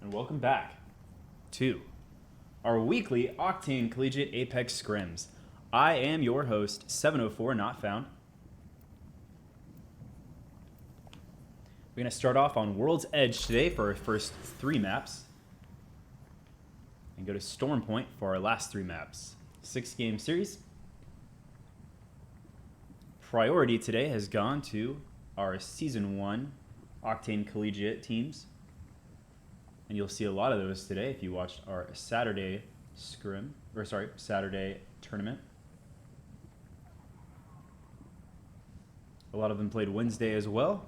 and welcome back to our weekly Octane Collegiate Apex Scrims. I am your host, 704 Not Found. We're going to start off on World's Edge today for our first 3 maps, and go to Storm Point for our last 3 maps. 6-game series. Priority today has gone to our Season 1 Octane Collegiate teams. And you'll see a lot of those today if you watched our Saturday Saturday tournament. A lot of them played Wednesday as well.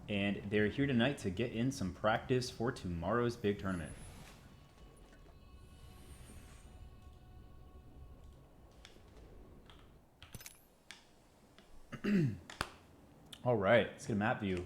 And they're here tonight to get in some practice for tomorrow's big tournament. All right, let's get a map view.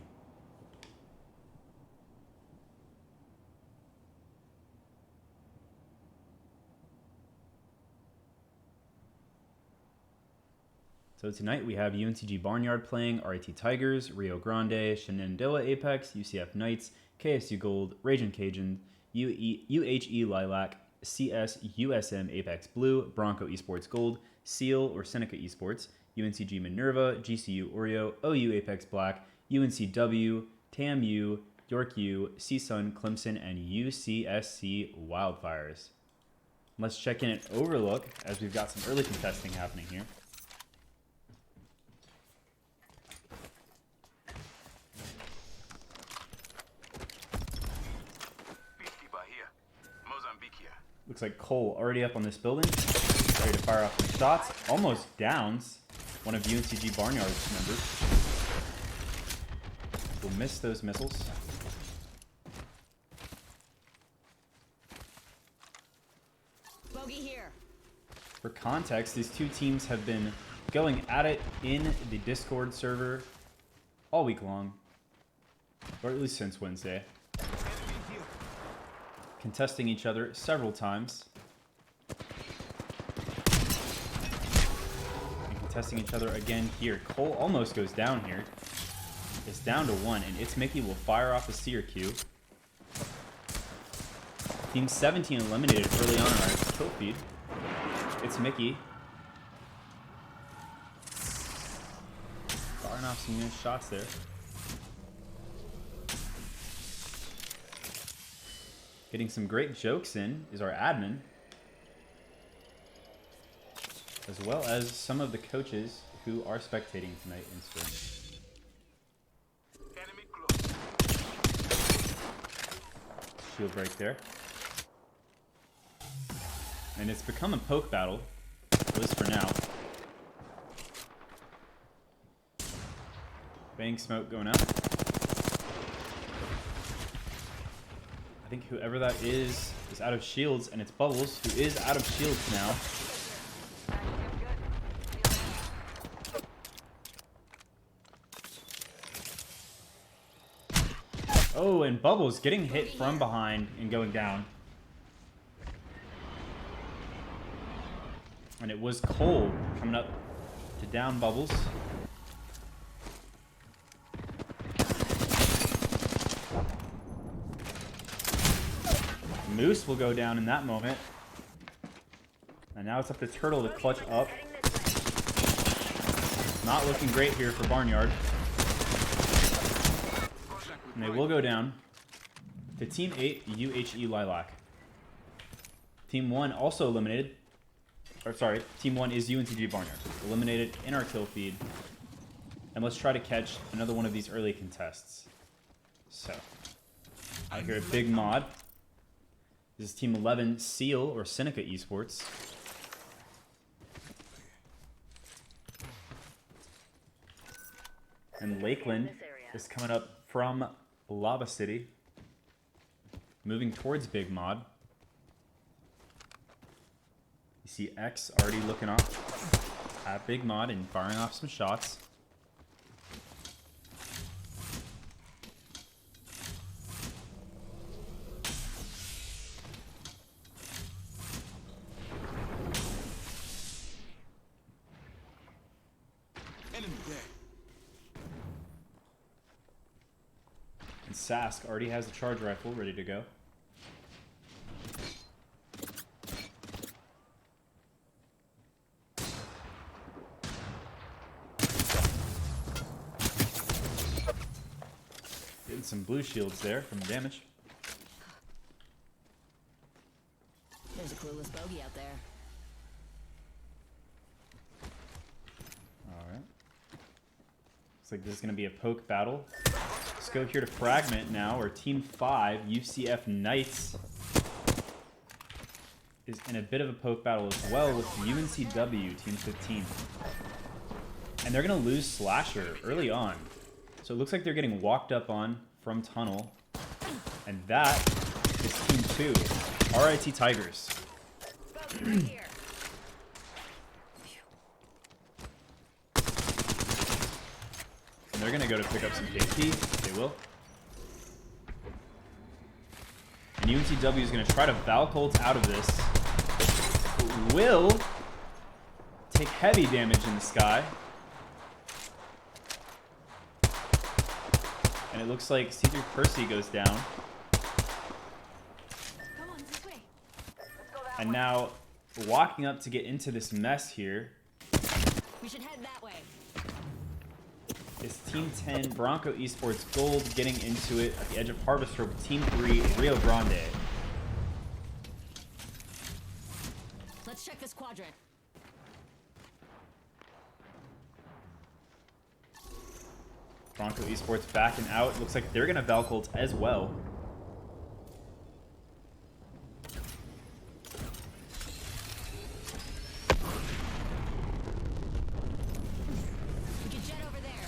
So tonight we have UNCG Barnyard playing, RIT Tigers, Rio Grande, Shenandoah Apex, UCF Knights, KSU Gold, Ragin' Cajun, UHE Lilac, CS USM Apex Blue, Bronco Esports Gold, Seal or Seneca Esports, UNCG Minerva, GCU Oreo, OU Apex Black, UNCW, TAMU, York U, CSUN, Clemson, and UCSC Wildfires. Let's check in at Overlook as we've got some early contesting happening here. Looks like Cole already up on this building, ready to fire off some shots. Almost downs one of UNCG Barnyard's members. Will miss those missiles. Bogey here. For context, these two teams have been going at it in the Discord server all week long, or at least since Wednesday. Contesting each other several times. And contesting each other again here. Cole almost goes down here. It's down to 1, and It's Mickey will fire off a Seer Q. Team 17 eliminated early on in our kill feed. It's Mickey. Firing off some nice shots there. Getting some great jokes in is our admin, as well as some of the coaches who are spectating tonight in Scrims. Shield break there. And it's become a poke battle, at least for now. Bang smoke going out. I think whoever that is out of shields, and it's Bubbles, who is out of shields now. Oh, and Bubbles getting hit from behind and going down. And it was Cole coming up to down Bubbles. Moose will go down in that moment. And now it's up to Turtle to clutch up. Not looking great here for Barnyard. And they will go down to Team 8, UHE Lilac. Team 1 also eliminated. Or sorry, Team 1 is UNCG Barnyard. Eliminated in our kill feed. And let's try to catch another one of these early contests. So, out here at Big Mod. This is Team 11, Seal or Seneca Esports. And Lakeland is coming up from Lava City, moving towards Big Mod. You see X already looking off at Big Mod and firing off some shots. Sask already has a charge rifle ready to go. Getting some blue shields there from damage. There's a clueless bogey out there. Alright. Looks like this is going to be a poke battle. Let's go here to Fragment now, or Team 5, UCF Knights, is in a bit of a poke battle as well with UNCW, Team 15. And they're going to lose Slasher early on. So it looks like they're getting walked up on from Tunnel. And that is Team 2, RIT Tigers. Right here. And they're going to go to pick up some KP. They will. And UNCW is going to try to Valcolt out of this. Will take heavy damage in the sky. And it looks like C3 Percy goes down. Come on, this way. And now walking up to get into this mess here We should head that way. is Team 10 Bronco Esports Gold getting into it at the edge of Harvest Road with Team 3 Rio Grande. Let's check this quadrant. Bronco Esports backing out. Looks like they're going to Valcolt as well. We can jet over there.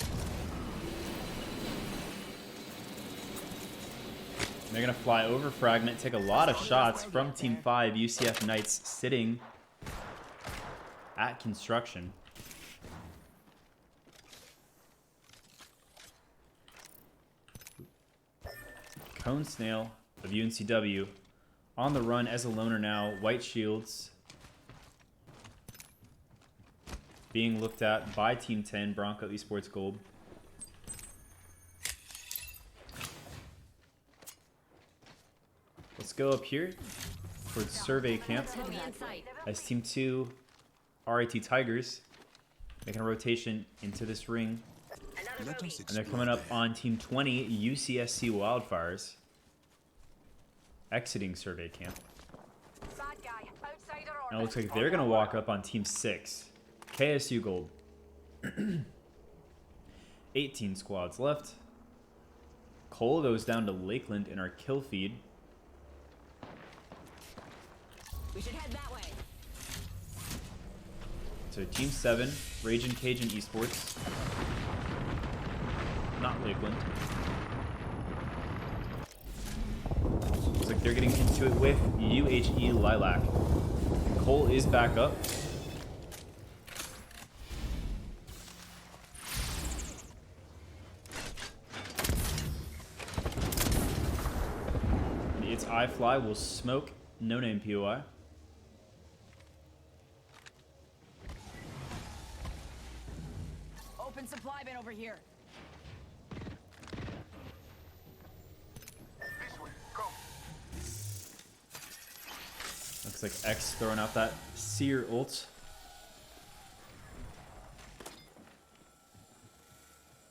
They're going to fly over Fragment, take a lot of shots from Team 5 UCF Knights sitting at construction. Cone Snail of UNCW on the run as a loner now. White Shields being looked at by Team 10 Bronco Esports Gold. Let's go up here towards Survey Camp Bogey in sight. as Team 2 RIT Tigers making a rotation into this ring. Let us And they're coming up on Team 20 UCSC Wildfires exiting Survey Camp. And it looks like they're going to walk up on Team 6 KSU Gold. 18 squads left. Cole goes down to Lakeland in our kill feed. We should head that way. So Team 7, Raging Cajun Esports. Not Lakeland. Looks like they're getting into it with UHE Lilac. And Cole is back up. It's iFly will smoke No Name POI. Open supply bin over here. Looks like X throwing out that Seer ult.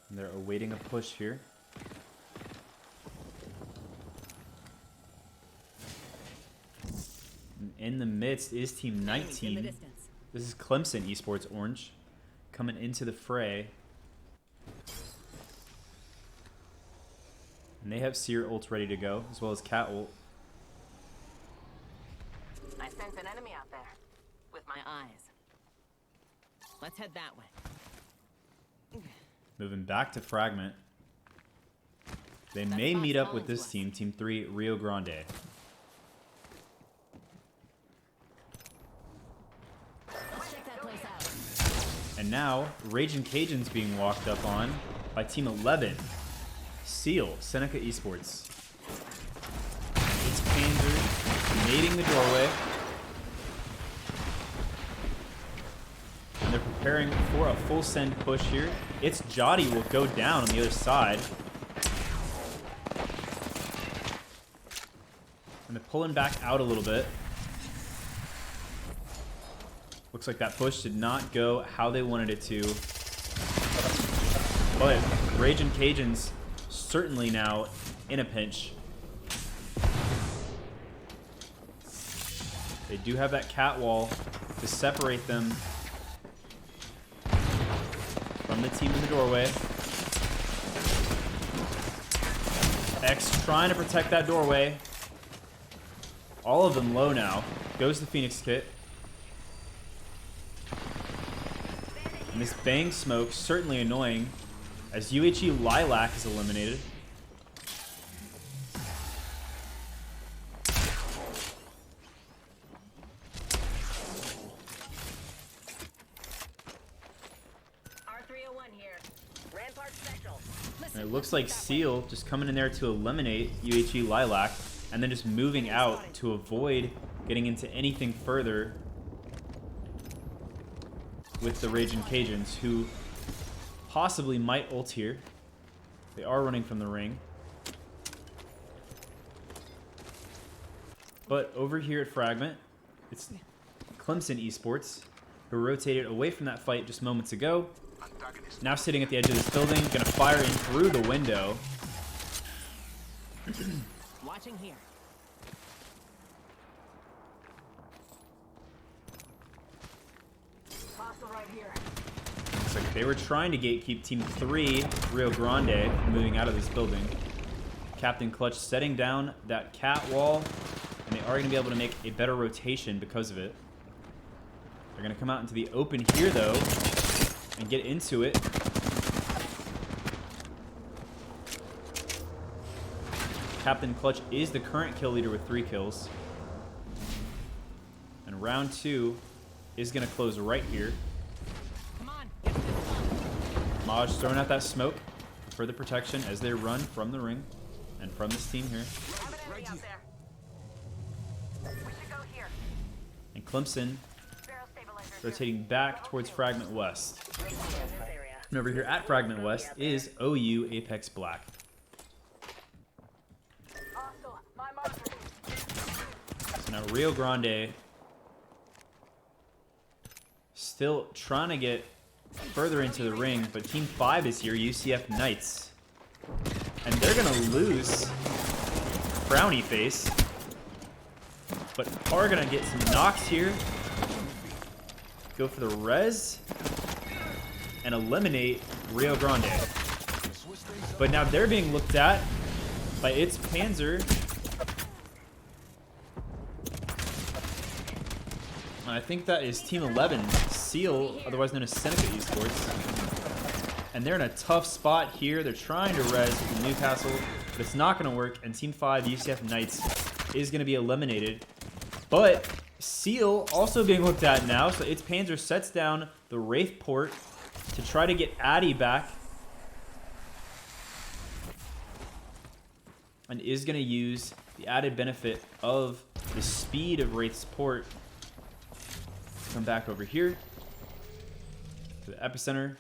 And they're awaiting a push here. And in the midst is Team In the 19. distance. This is Clemson Esports Orange coming into the fray. And they have Seer ult ready to go, as well as Cat ult. I sense an enemy out there. With my eyes. Let's head that way. Moving back to Fragment. They That may spot's meet up calling with to this us. team, Team 3 Rio Grande. Let's check that place out. And now, Raging Cajuns being walked up on by Team 11, Seal, Seneca Esports. It's Panzer nading the doorway. And they're preparing for a full send push here. It's Jotty will go down on the other side. And they're pulling back out a little bit. Looks like that push did not go how they wanted it to. But Raging Cajuns certainly now in a pinch. They do have that cat wall to separate them from the team in the doorway. X trying to protect that doorway. All of them low now. Goes the Phoenix kit. And this bang smoke certainly annoying as UHE Lilac is eliminated. And it looks like Seal just coming in there to eliminate UHE Lilac and then just moving out to avoid getting into anything further with the Raging Cajuns, who possibly might ult here. They are running from the ring. But over here at Fragment, it's Clemson Esports, who rotated away from that fight just moments ago. Now sitting at the edge of this building, gonna fire in through the window. Watching here. Right here. Looks like they were trying to gatekeep Team 3, Rio Grande, moving out of this building. Captain Clutch setting down that cat wall, and they are going to be able to make a better rotation because of it. They're going to come out into the open here, though, and get into it. Captain Clutch is the current kill leader with 3 kills. And round 2 is going to close right here. Maj throwing out that smoke for the protection as they run from the ring and from this team here. And Clemson rotating back towards Fragment West. And over here at Fragment West is OU Apex Black. So now Rio Grande still trying to get further into the ring, but Team 5 is here, UCF Knights. And they're going to lose Frowny Face, but are going to get some knocks here. Go for the res and eliminate Rio Grande. But now they're being looked at by its Panzer. I think that is Team 11, Seal, otherwise known as Seneca Esports. And they're in a tough spot here. They're trying to res with Newcastle, but it's not going to work. And Team 5, UCF Knights, is going to be eliminated. But Seal also being looked at now. So its Panzer sets down the Wraith port to try to get Addy back. And is going to use the added benefit of the speed of Wraith's port. Come back over here to the epicenter.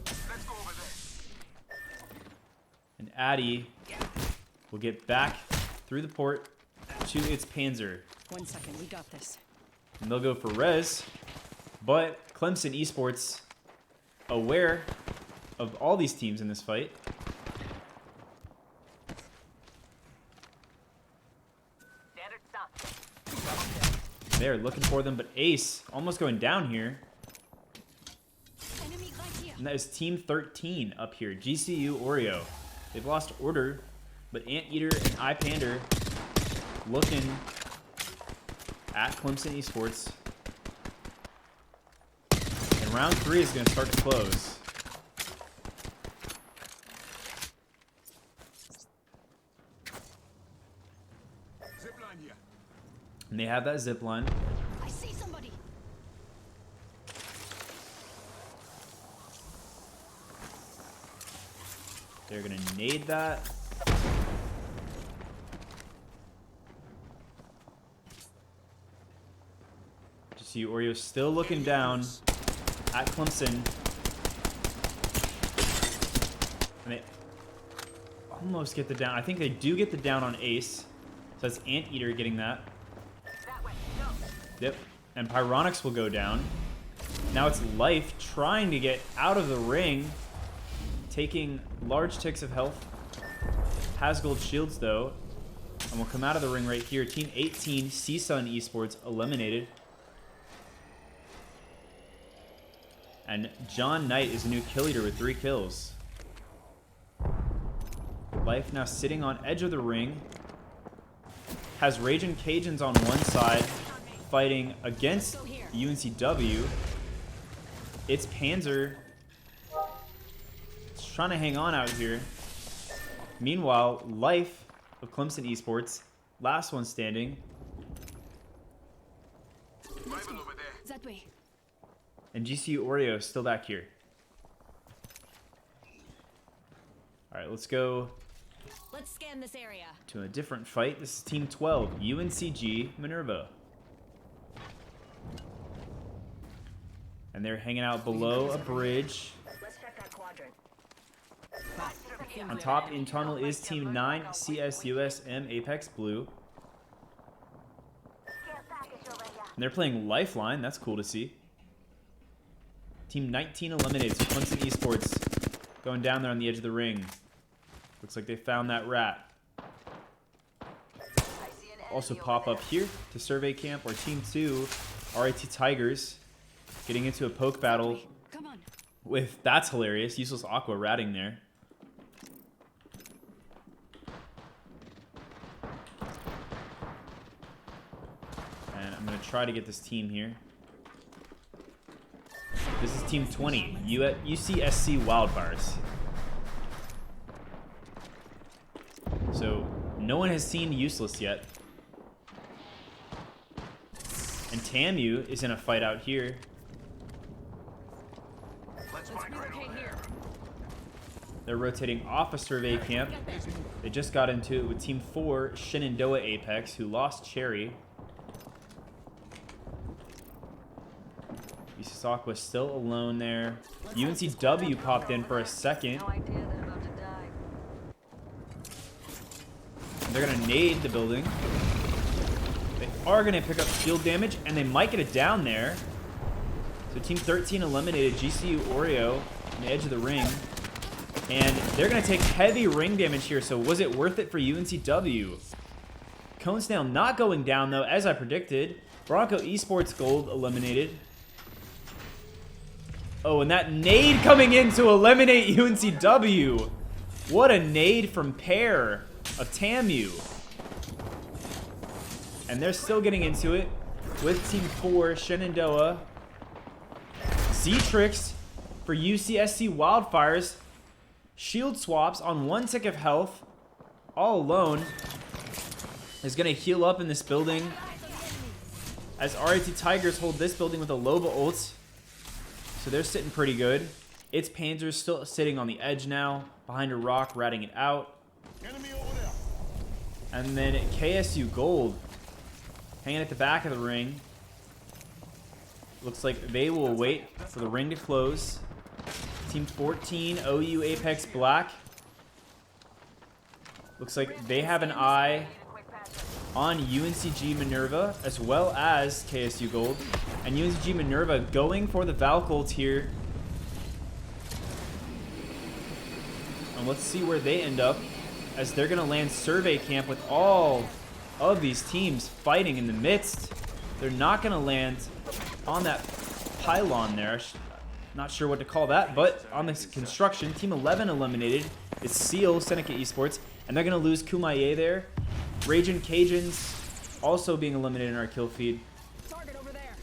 Let's go over there. And Addy will get back through the port to its Panzer. 1 second, we got this. And they'll go for res. But Clemson Esports, aware of all these teams in this fight, they're looking for them, but Ace almost going down here. Enemy right here. And that is Team 13 up here. GCU Oreo. They've lost order, but Anteater and iPander looking at Clemson Esports. And round 3 is going to start to close. Zipline here. And they have that zip line. I see somebody. They're going to nade that. GCU Oreo still looking down at Clemson. And they... Oh, almost get the down. I think they do get the down on Ace. So that's Anteater getting that. That way. Go. Yep. And Pyronics will go down. Now it's Life trying to get out of the ring. Taking large ticks of health. Has gold shields though. And will come out of the ring right here. Team 18, CSUN Esports, eliminated. And John Knight is the new kill leader with 3 kills. Life now sitting on edge of the ring. Has Raging Cajuns on one side, fighting against UNCW. It's Panzer. It's trying to hang on out here. Meanwhile, Life of Clemson Esports, last one standing. Rival over there. That way. And GCU Oreo still back here. All right, let's go Let's scan this area. to a different fight. This is Team 12, UNCG Minerva. And they're hanging out below a bridge. Let's check that quadrant. On top in tunnel is Team 9, CSUSM Apex Blue. And they're playing Lifeline. That's cool to see. Team 19 eliminated. So Clemson Esports going down there on the edge of the ring. Looks like they found that rat. Also pop up here to Survey Camp, where Team 2, RIT Tigers, getting into a poke battle Come on. with, that's hilarious, Useless Aqua ratting there. And I'm going to try to get this team here. This is Team 20, UCSC Wildfires. So, no one has seen Useless yet. And TAMU is in a fight out here. Let's migrate over there. They're rotating off a Survey Camp. They just got into it with Team 4, Shenandoah Apex, who lost Cherry. Isasaka still alone there. UNCW popped in for a second. No idea they're about to die. They're going to nade the building. They are going to pick up shield damage, and they might get it down there. So Team 13 eliminated GCU Oreo on the edge of the ring. And they're going to take heavy ring damage here, so was it worth it for UNCW? Cone Snail not going down, though, as I predicted. Bronco Esports Gold eliminated. Oh, and that nade coming in to eliminate UNCW. What a nade from Pear of TAMU. And they're still getting into it with Team 4, Shenandoah. Z-Trix for UCSC Wildfires. Shield swaps on 1 tick of health. All alone. Is going to heal up in this building. As RIT Tigers hold this building with a Loba ult. So they're sitting pretty good. It's Panzer still sitting on the edge now. Behind a rock, ratting it out. Enemy over there. And then KSU Gold hanging at the back of the ring. Looks like they will wait for the ring to close. Team 14, OU Apex Black. Looks like they have an eye on UNCG Minerva as well as KSU Gold. And UNCG Minerva going for the Valk ult here. And let's see where they end up, as they're going to land Survey Camp with all of these teams fighting in the midst. They're not going to land on that pylon there. Not sure what to call that, but on this construction, Team 11 eliminated. It's Seal, Seneca Esports, and they're going to lose Kumaye there. Raging Cajuns also being eliminated in our kill feed. Target over there.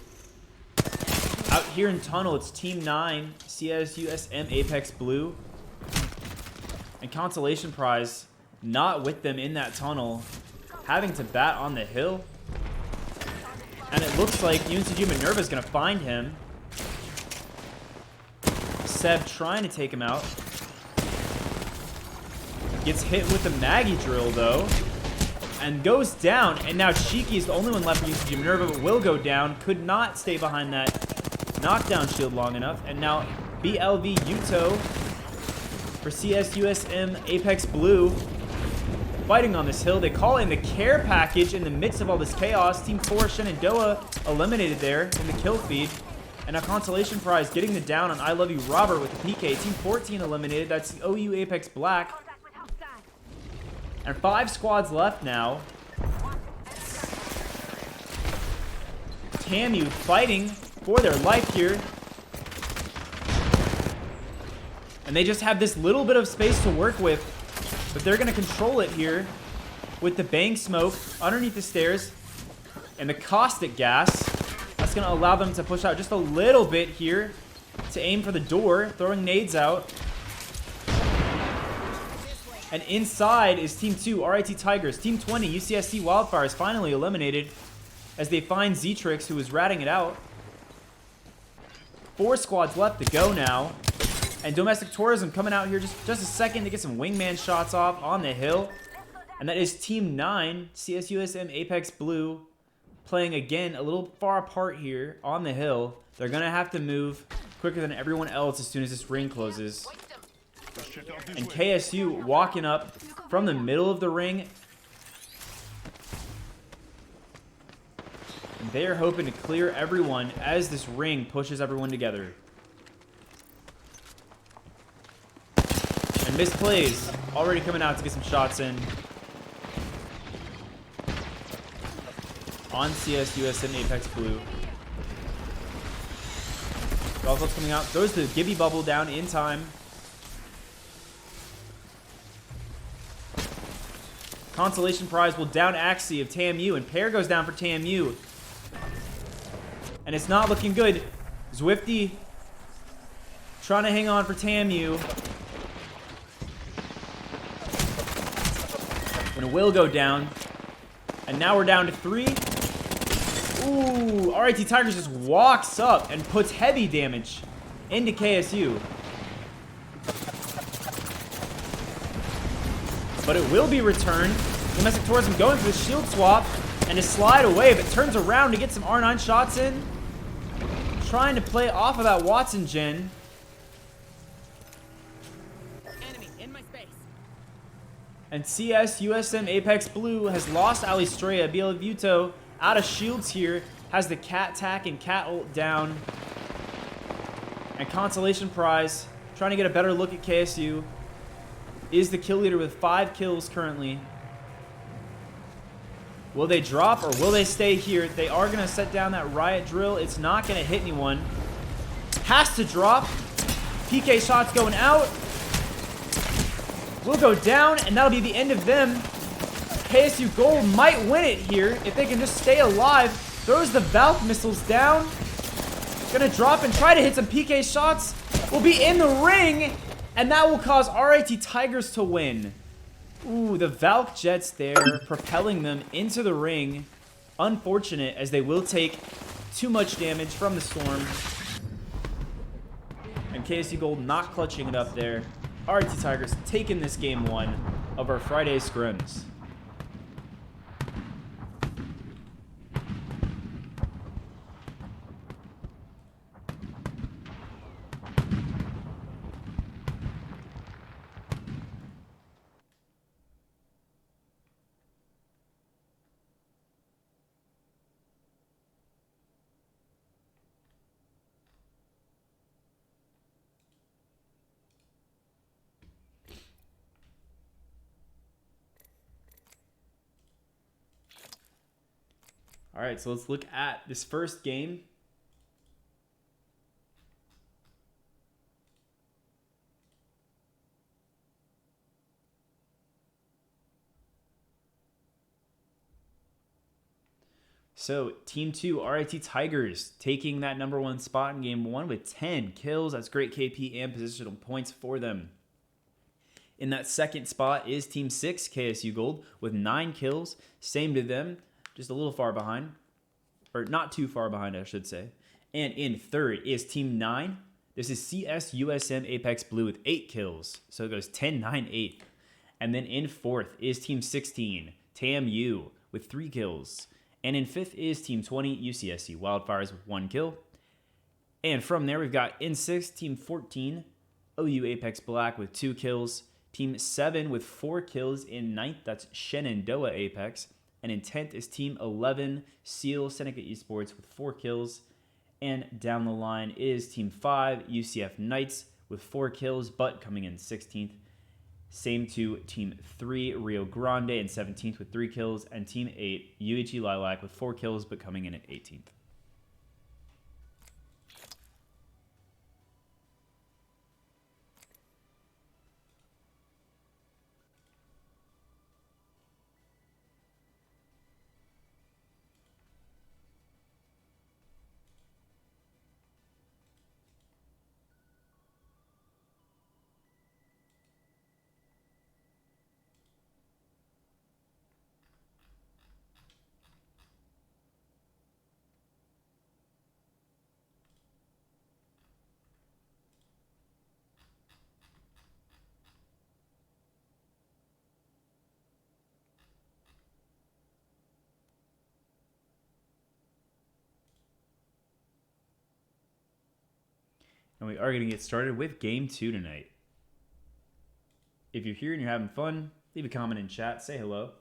Out here in tunnel, it's Team 9, CSUSM Apex Blue. And Consolation Prize not with them in that tunnel, having to bat on the hill. And it looks like UNCG Minerva is going to find him. Seb trying to take him out. Gets hit with the Maggie drill, though. And goes down. And now Cheeky is the only one left for UNCG Minerva, but will go down. Could not stay behind that knockdown shield long enough. And now BLV Yuto for for CSUSM Apex Blue. Fighting on this hill. They call in the care package in the midst of all this chaos. Team 4, Shenandoah, eliminated there in the kill feed. And a consolation prize getting the down on I Love You Robert with the PK. Team 14 eliminated. That's the OU Apex Black. And 5 squads left now. TAMU fighting for their life here. And they just have this little bit of space to work with. But they're going to control it here with the bang smoke underneath the stairs and the caustic gas. That's going to allow them to push out just a little bit here to aim for the door, throwing nades out. And inside is Team 2, RIT Tigers. Team 20, UCSC Wildfires, finally eliminated as they find Zetrix, who is ratting it out. 4 squads left to go now. And Domestic Tourism coming out here just a second to get some wingman shots off on the hill. And that is Team 9, CSUSM Apex Blue, playing again a little far apart here on the hill. They're going to have to move quicker than everyone else as soon as this ring closes. And KSU walking up from the middle of the ring. And they are hoping to clear everyone as this ring pushes everyone together. And misplays already coming out to get some shots in on CSUSM Apex Blue. Golf's coming out, throws the Gibby bubble down in time. Consolation prize will down Axie of TAMU, and Pear goes down for TAMU. And it's not looking good. Zwifty trying to hang on for TAMU. And it will go down. And now we're down to 3. Ooh, RIT Tigers just walks up and puts heavy damage into KSU. But it will be returned. Domestic Tourism going for the shield swap and to slide away, but turns around to get some R9 shots in. Trying to play off of that Watson gen. Enemy in my space. And CSUSM Apex Blue has lost Alistrea. Bielavuto out of shields here. Has the cat tack and cat ult down. And consolation prize. Trying to get a better look at KSU. Is the kill leader with 5 kills currently. Will they drop or will they stay here? They are going to set down that riot drill. It's not going to hit anyone. Has to drop. PK shots going out. Will go down, and that'll be the end of them. KSU Gold might win it here if they can just stay alive. Throws the Valk missiles down. Gonna drop and try to hit some PK shots. Will be in the ring. And that will cause RIT Tigers to win. Ooh, the Valk Jets there, propelling them into the ring. Unfortunate, as they will take too much damage from the storm. And KSU Gold not clutching it up there. RIT Tigers taking this game 1 of our Friday scrims. All right, so let's look at this first game. So, Team 2, RIT Tigers, taking that #1 spot in Game 1 with 10 kills. That's great KP and positional points for them. In that second spot is Team 6, KSU Gold, with 9 kills. Same to them. Just a little far behind, or not too far behind, I should say. And in third is Team 9. This is CSUSM Apex Blue with 8 kills. So it goes 10, 9, 8. And then in fourth is Team 16, TAMU, with 3 kills. And in fifth is Team 20, UCSC Wildfires with 1 kill. And from there, we've got in sixth, Team 14, OU Apex Black with 2 kills. Team 7 with 4 kills in 9th. That's Shenandoah Apex. And in 10th is Team 11 Seal Seneca Esports with 4 kills. And down the line is Team 5 UCF Knights with 4 kills, but coming in 16th. Same to Team 3 Rio Grande in 17th with 3 kills. And Team 8 UHE Lilac with 4 kills, but coming in at 18th. And we are going to get started with Game 2 tonight. If you're here and you're having fun, leave a comment in chat, say hello.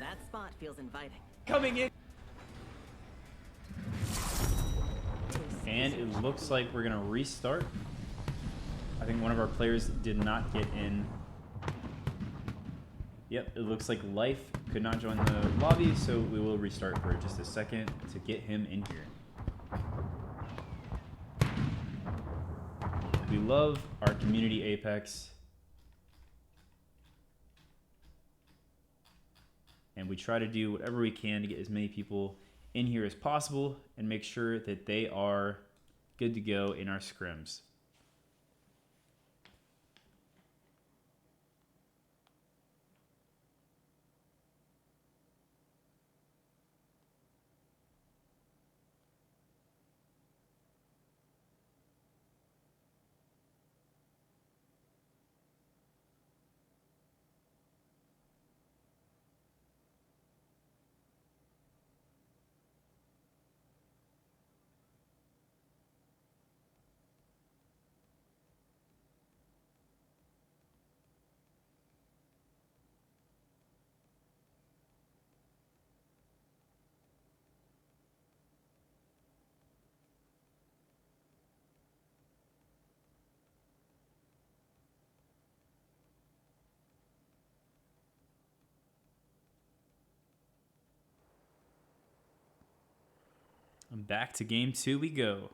That spot feels inviting. Coming in. And it looks like we're going to restart. I think one of our players did not get in. Yep, it looks like Life could not join the lobby, so we will restart for just a second to get him in here. We love our community Apex. And we try to do whatever we can to get as many people in here as possible and make sure that they are good to go in our scrims. And back to game 2 we go.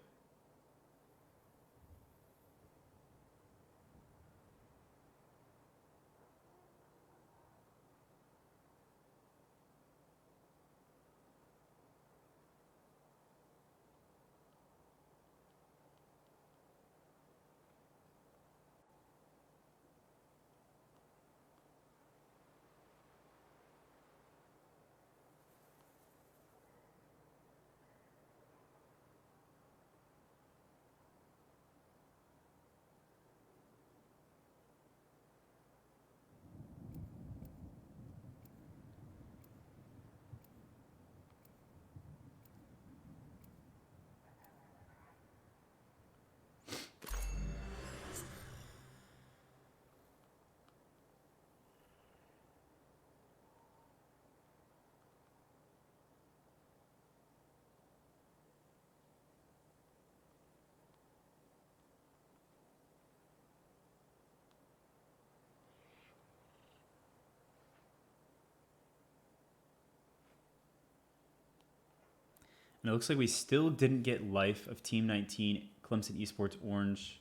And it looks like we still didn't get life of Team 19, Clemson Esports Orange.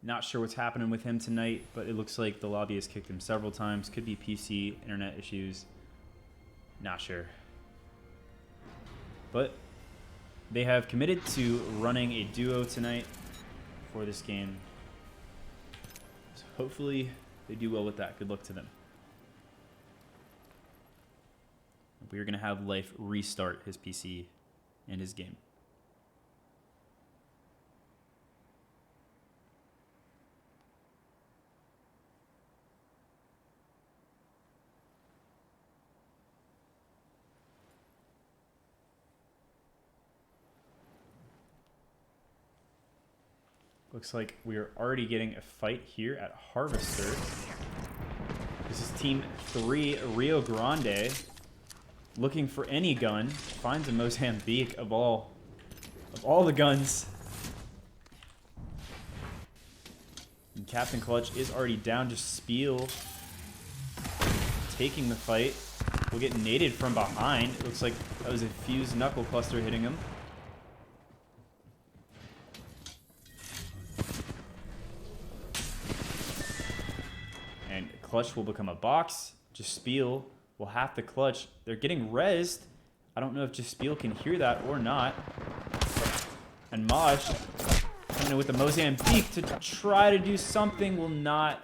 Not sure what's happening with him tonight, but it looks like the lobby has kicked him several times. Could be PC, internet issues. Not sure. But they have committed to running a duo tonight for this game. So hopefully they do well with that. Good luck to them. We are going to have Life restart his PC and his game. Looks like we are already getting a fight here at Harvester. This is Team 3, Rio Grande. Looking for any gun. Finds a Mozambique of all the guns. And Captain Clutch is already down. Just Spiel taking the fight. We'll get naded from behind. It looks like that was a fused knuckle cluster hitting him. And Clutch will become a box. Just Spiel will have to clutch. They're getting rezzed. I don't know if just Spiel can hear that or not. And Mosh coming in with the Mozambique to try to do something, will not.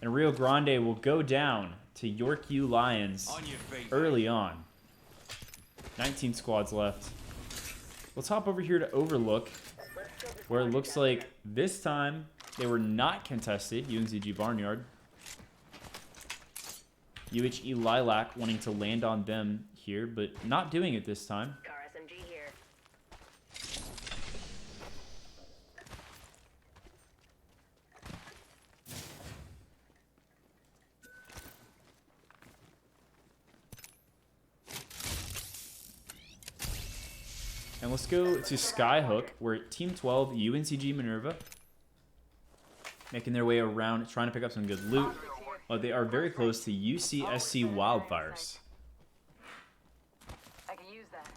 And Rio Grande will go down to York U Lions early on. 19 squads left. Let's hop over here to Overlook, where it looks like this time they were not contested. UNCG Barnyard. UHE Lilac wanting to land on them here, but not doing it this time. Car SMG here. And let's go to Skyhook, where Team 12, UNCG Minerva, making their way around, trying to pick up some good loot. But they are very close to UCSC Wildfires. I can use that.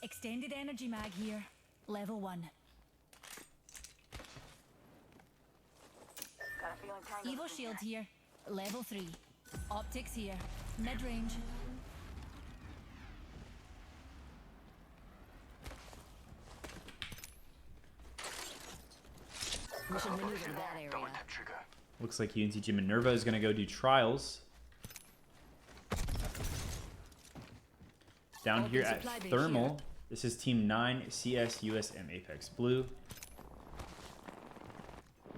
Extended energy mag here. Level 1. Got a feeling Tango's Evo in shield here. here. Level 3. Optics here. Mid-range. We should maneuver to that area. Looks like UNCG Minerva is going to go do trials. Down here at supply base Thermal, here. this is Team 9, CS USM Apex Blue.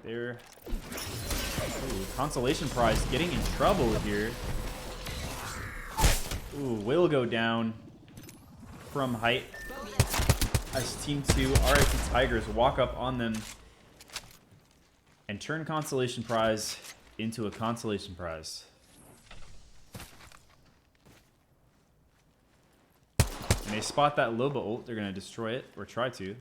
There. Ooh, consolation prize getting in trouble here. Ooh, will go down from height as Team 2 RIT Tigers walk up on them and turn consolation prize into a consolation prize. And they spot that Loba ult. They're going to destroy it, or try to.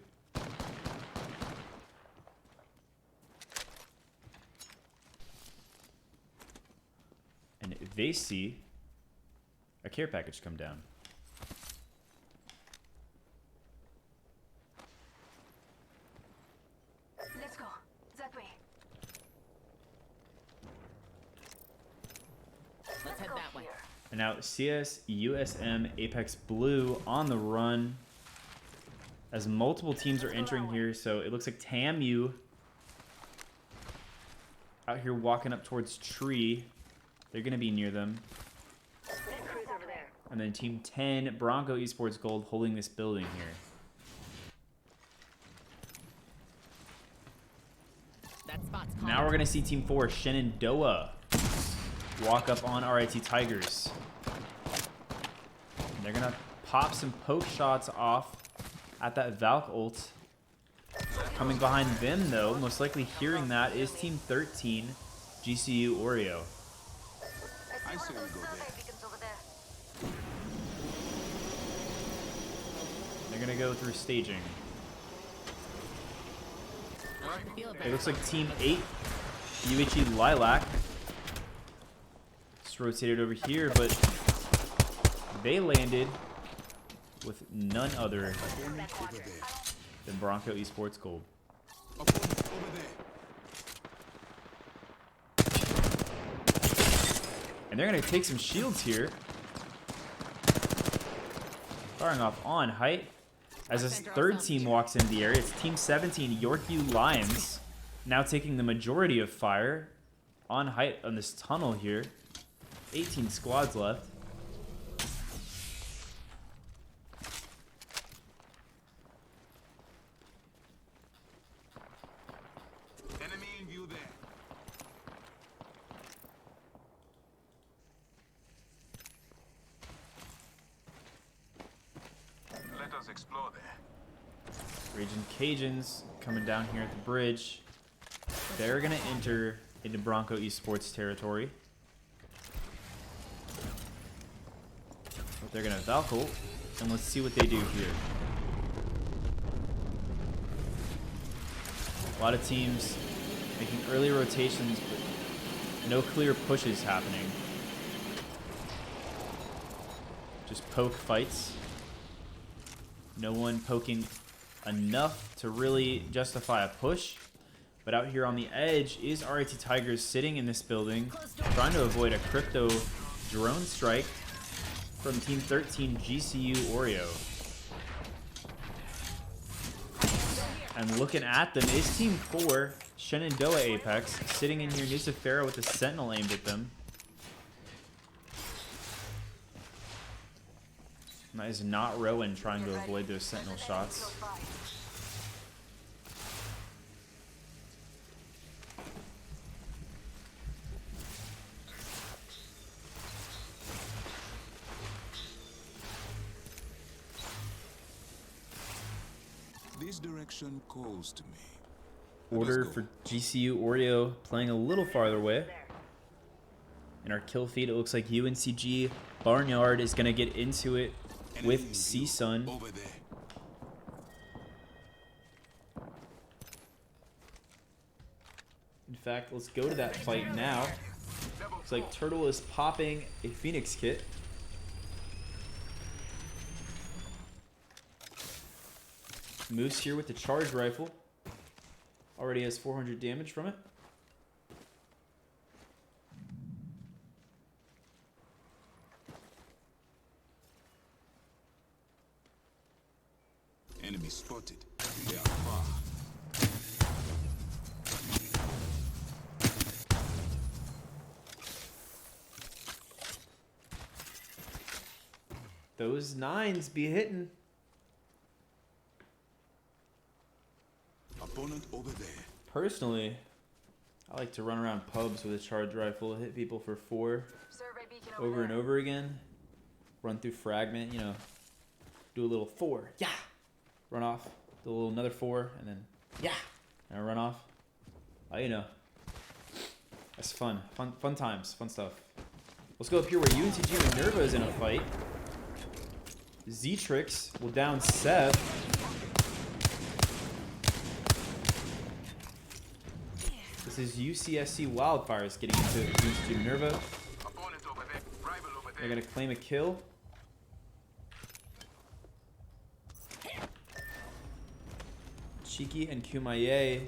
And they see a care package come down. Let's go. That way. Let's head that way. And now CS USM Apex Blue on the run as multiple teams are entering here. So it looks like TAMU out here walking up towards Tree. They're going to be near them. Cruise over there. And then Team 10, Bronco Esports Gold, holding this building here. That spot's Now we're going to see Team 4, Shenandoah, walk up on RIT Tigers. And they're going to pop some poke shots off at that Valk ult. Coming behind them, though, most likely hearing that, is Team 13, GCU Oreo. I say we go there. beacons over there. They're they're gonna go through staging. I like the feel of that. It looks like Team 8, UHE Lilac, just rotated over here, but they landed with none other than Bronco Esports Gold. Opponent over there. And they're going to take some shields here. Firing off on height. As this third team walks into the area, it's Team 17, Yorkview Lions, now taking the majority of fire on height on this tunnel here. 18 squads left. Enemy in view there. Let us explore there. Raging Cajuns coming down here at the bridge. They're going to enter into Bronco Esports territory. But they're going to Valkyrie, and let's see what they do here. A lot of teams making early rotations, but no clear pushes happening. Just poke fights. No one poking enough to really justify a push. But out here on the edge is RIT Tigers sitting in this building, trying to avoid a crypto drone strike from Team 13 GCU Oreo. And looking at them is Team 4 Shenandoah Apex, sitting in here. Nusafera with the Sentinel aimed at them. And that is not Rowan trying to avoid those Sentinel shots. This direction calls to me. Order for GCU Oreo playing a little farther away. In our kill feed, it looks like UNCG Barnyard is going to get into it with C-Sun. Over there. In fact, let's go to that fight now. Looks like Turtle is popping a Phoenix kit. Moose here with the charge rifle. Already has 400 damage from it. Enemy spotted. They are far. Those 9s be hitting. Opponent over there. Personally, I like to run around pubs with a charge rifle, hit people for 4 over and over again. Run through fragment, you know, do a little 4, yeah, run off, do a little another 4, and then yeah, and I run off. You know, that's fun times, fun stuff. Let's go up here where UNCG Minerva is in a fight. Z-Trix will down Seb. This is UCSC Wildfires getting into UNCG Minerva. Opponent over there. Rival over there. They're going to claim a kill. Cheeky and Kumaye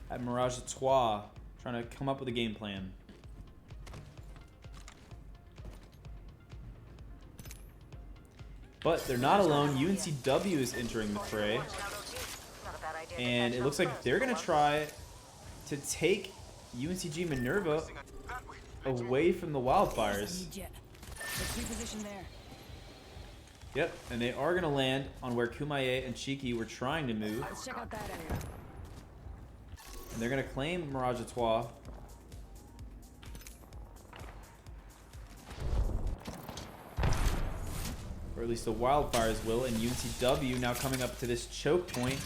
at Mirage Trois trying to come up with a game plan. But they're not alone. UNCW is entering the fray. And it looks like they're going to try to take UNCG Minerva away from the Wildfires. Yep, and they are going to land on where Kumaye and Cheeky were trying to move. Let's check out that area. And they're going to claim Mirage Trois. Or at least the Wildfires will. And UNCW now coming up to this choke point,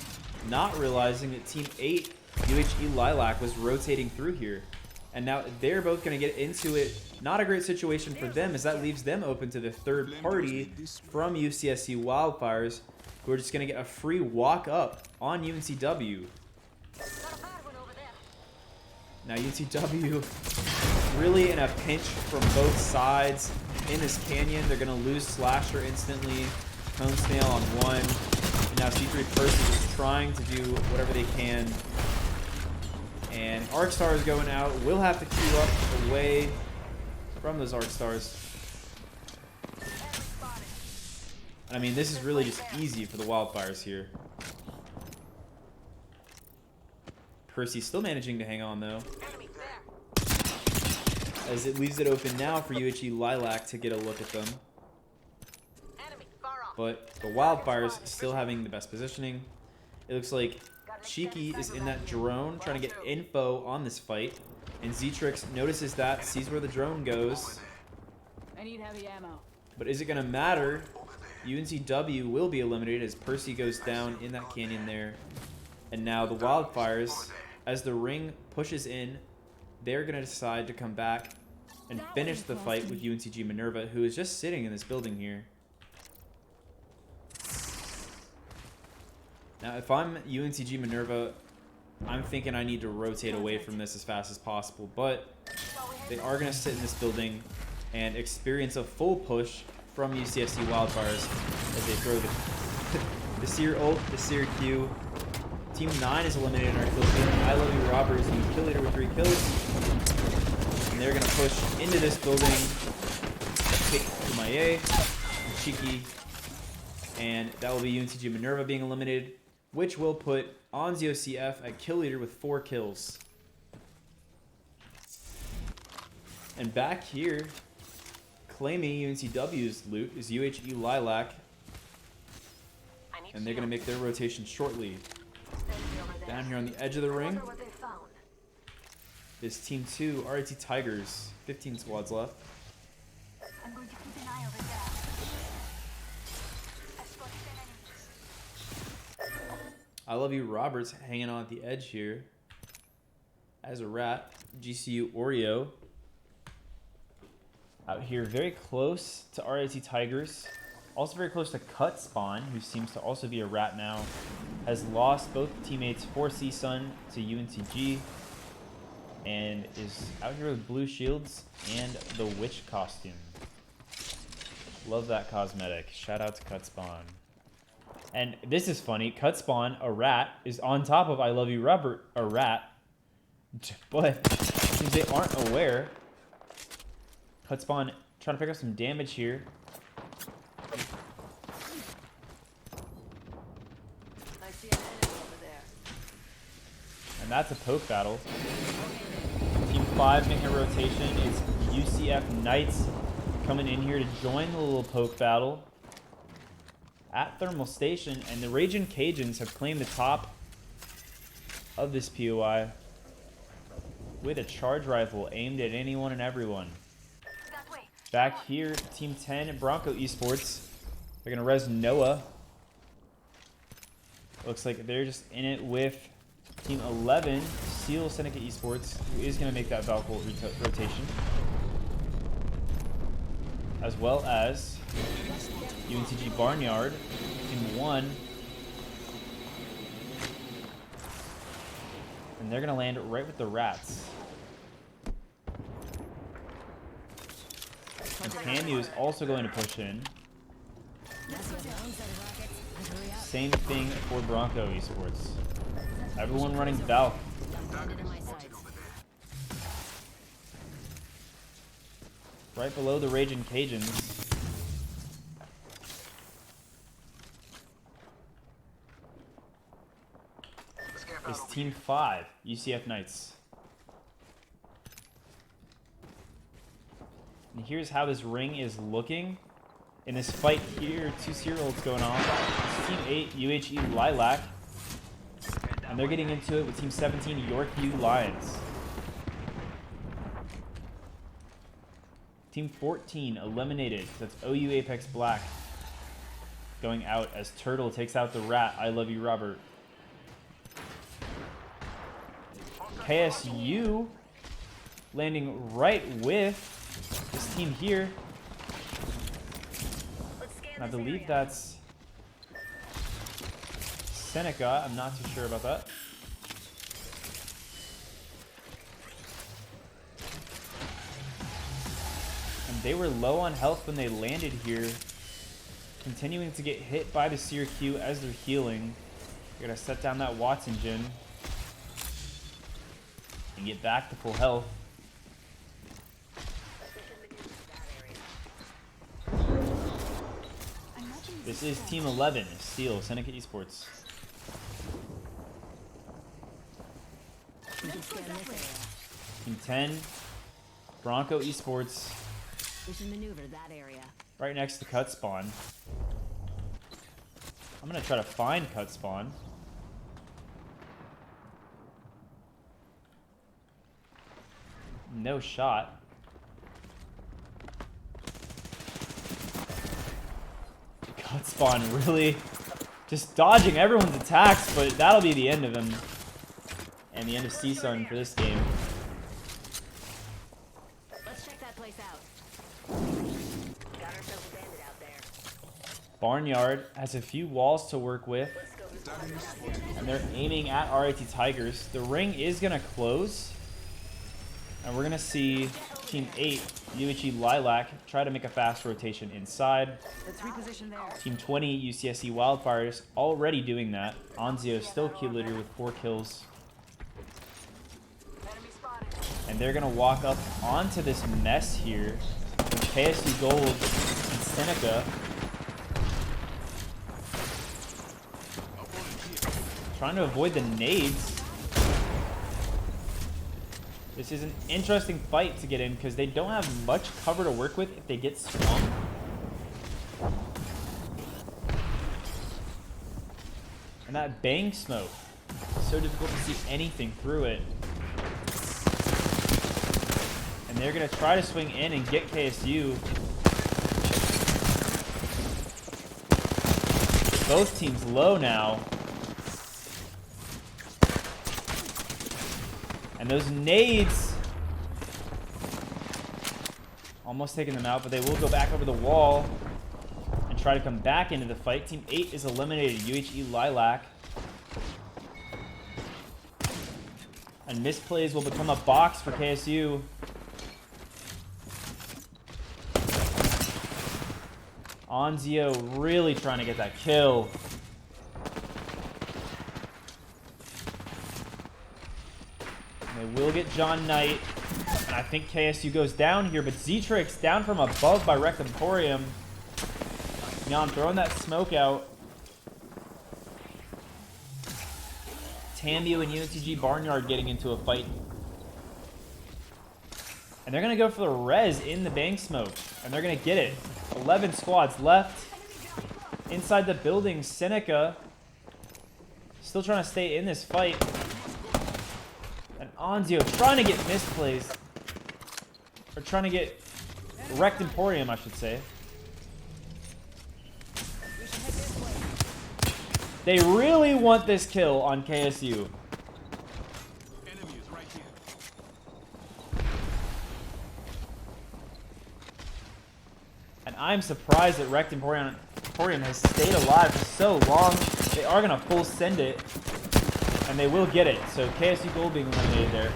not realizing that Team 8, UHE Lilac, was rotating through here. And now they're both going to get into it. Not a great situation for them, as that leaves them open to the third party from UCSC Wildfires. who are just going to get a free walk up on UNCW. Now UNCW really in a pinch from both sides in this canyon. They're going to lose Slasher instantly. Cone Snail on one. And now C3 Percy is trying to do whatever they can. And Arc Star is going out. We'll have to queue up away from those Arc Stars. I mean, this is really just easy for the Wildfires here. Percy's still managing to hang on, though, as it leaves it open now for UHE Lilac to get a look at them. But the Wildfires still having the best positioning. It looks like Cheeky is in that drone trying to get info on this fight. And Zetrix notices that, sees where the drone goes. I need heavy ammo. But is it going to matter? UNCW will be eliminated as Percy goes down in that canyon there. And now the Wildfires, as the ring pushes in, they're going to decide to come back and finish the fight with UNCG Minerva, who is just sitting in this building here. Now, if I'm UNCG Minerva, I'm thinking I need to rotate away from this as fast as possible. But they are going to sit in this building and experience a full push from UCSC Wildfires as they throw the Seer ult, the Seer Q. Team 9 is eliminated in our kill streak. I Love You Robert is the kill leader with 3 kills. And they're going to push into this building. Take Kumaye, Cheeky, and that will be UNCG Minerva being eliminated, which will put Onzio CF at kill leader with 4 kills. And back here, claiming UNCW's loot is UHE Lilac, and they're going to make their rotation shortly. Down here on the edge of the ring is Team 2, RIT Tigers. 15 squads left. I'm going to keep an eye over there. I Love You Roberts hanging on at the edge here as a rat. GCU Oreo out here very close to RIT Tigers. Also very close to Cut Spawn, who seems to also be a rat now. Has lost both teammates 4C Sun to UNCG. And is out here with blue shields and the witch costume. Love that cosmetic. Shout out to Cut Spawn. And this is funny. Cut Spawn, a rat, is on top of I Love You Robert, a rat. But since they aren't aware, Cut Spawn trying to pick up some damage here. I see an enemy over there. And that's a poke battle. Team 5 making a rotation. It's UCF Knights coming in here to join the little poke battle at Thermal Station. And the Raging Cajuns have claimed the top of this POI with a charge rifle aimed at anyone and everyone. Back here, Team 10 Bronco Esports. They're going to res Noah. Looks like they're just in it with Team 11, Seal Seneca Esports, who is going to make that Valkyrie rotation. As well as UNCG Barnyard, Team 1. And they're going to land right with the Rats. And Tamu is also going to push in. Same thing for Bronco Esports. Everyone running Valk. Right below the Raging Cajuns. Is Team 5, UCF Knights. And here's how this ring is looking. In this fight here, 2 Seer ults going on. It's Team 8, UHE Lilac. And they're getting into it with Team 17, Yorkview Lions. Team 14 eliminated. So that's OU Apex Black going out as Turtle takes out the rat. I Love You Robert. KSU landing right with this team here. And I believe that's Seneca. I'm not too sure about that. And they were low on health when they landed here. Continuing to get hit by the Seer Q as they're healing. They're going to set down that Watson Gen. And get back to full health. This is Team 11, Steel, Seneca Esports. Team 10, Bronco Esports. We should maneuver that area. Right next to Cut Spawn. I'm gonna try to find Cut Spawn. No shot. Cut Spawn really just dodging everyone's attacks, but that'll be the end of him. And the end of CSUN for this game. Let's check that place out. Got ourselves a bandit out there. Barnyard has a few walls to work with. And they're aiming at RIT Tigers. The ring is going to close. And we're going to see Team 8, UHE Lilac, try to make a fast rotation inside. Let's reposition there. Team 20, UCSC Wildfires, already doing that. Anzio still kill leader with 4 kills. And they're going to walk up onto this mess here with KSU Gold and Seneca. Trying to avoid the nades. This is an interesting fight to get in because they don't have much cover to work with if they get swung. And that bang smoke, so difficult to see anything through it. And they're going to try to swing in and get KSU. Both teams low now. And those nades almost taking them out, but they will go back over the wall and try to come back into the fight. Team 8 is eliminated. UHE Lilac. And misplays will become a box for KSU. Anzio really trying to get that kill. They will get John Knight. And I think KSU goes down here, but Zetrix down from above by Rectemporium. Neon throwing that smoke out. Tambu and UNCG Barnyard getting into a fight. And they're going to go for the res in the bang smoke. And they're going to get it. 11 squads left. Inside the building, Seneca still trying to stay in this fight. And Anzio trying to get misplays. Or trying to get Rectemporium, I should say. They really want this kill on KSU. And I'm surprised that Rectemporium has stayed alive for so long. They are going to full send it. And they will get it. So KSU Gold being eliminated there.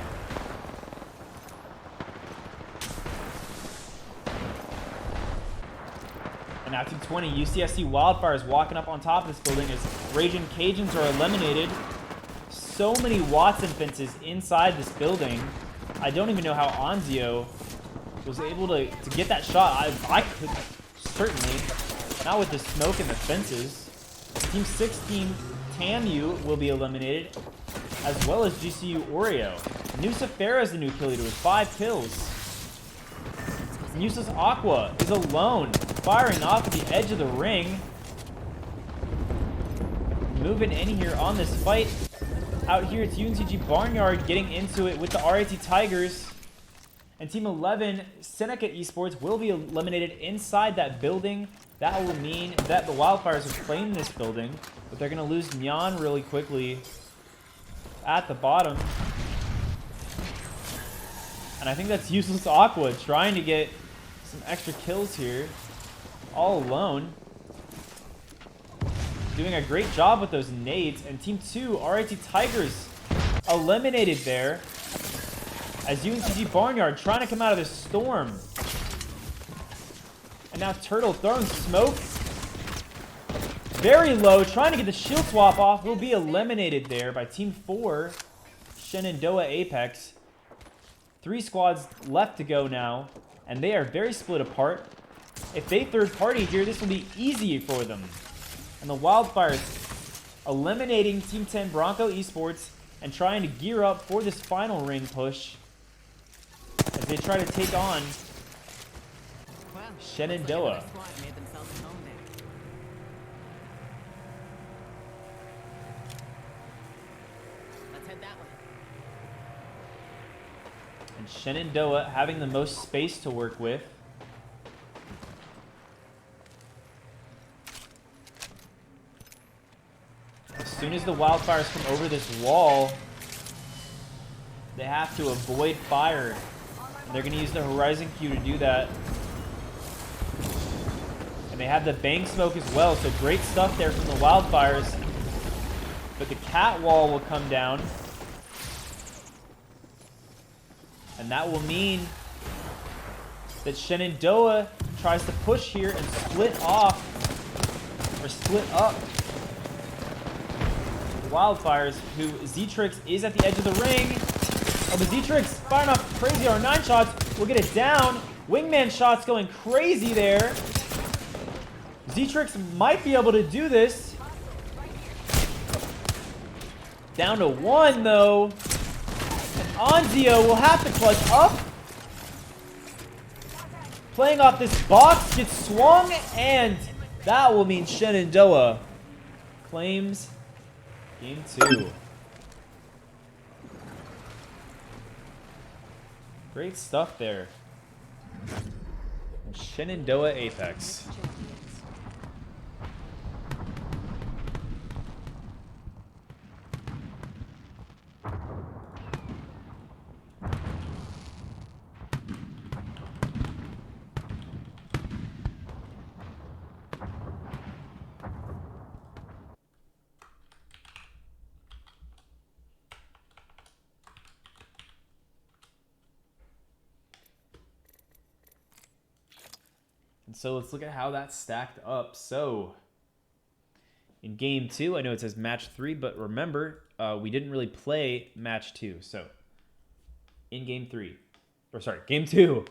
And now Team 20, UCSC Wildfires walking up on top of this building as Raging Cajuns are eliminated. So many Watson fences inside this building. I don't even know how Anzio was able to get that shot. I could certainly. Not with the smoke and the fences. Team 16, TAMU will be eliminated, as well as GCU Oreo. Nusafera is the new kill leader with 5 kills. Useless Aqua is alone, firing off at the edge of the ring. Moving in here on this fight. Out here, it's UNCG Barnyard getting into it with the RIT Tigers. And Team 11, Seneca Esports, will be eliminated inside that building. That will mean that the Wildfires have claimed this building, but they're going to lose Myan really quickly at the bottom. And I think that's Useless Aqua trying to get some extra kills here, all alone. doing a great job with those nades. And Team 2, RIT Tigers, eliminated there. As UNCG Barnyard trying to come out of this storm. And now Turtle throwing smoke. Very low, trying to get the shield swap off. Will be eliminated there by Team 4, Shenandoah Apex. 3 squads left to go now, and they are very split apart. If they third party here, this will be easy for them. And the Wildfires eliminating Team 10 Bronco Esports and trying to gear up for this final ring push as they try to take on Well, Shenandoah. looks like another squad made themselves at home there. Let's head that way. And Shenandoah having the most space to work with. As soon as the Wildfires come over this wall, they have to avoid fire. And they're going to use the Horizon Q to do that. And they have the bank smoke as well, so great stuff there from the Wildfires. But the cat wall will come down. And that will mean that Shenandoah tries to push here and split off, or split up the Wildfires, who Zetrix is at the edge of the ring. Oh, but Zetrix firing off crazy R9 shots will get it down. Wingman shots going crazy there. Zetrix might be able to do this. Down to 1 though. Anzio will have to clutch up. Playing off this box, gets swung, and that will mean Shenandoah claims game 2. Great stuff there. And Shenandoah Apex. And so let's look at how that stacked up. So in game 2, I know it says match 3, but remember, we didn't really play match 2. So in game 2,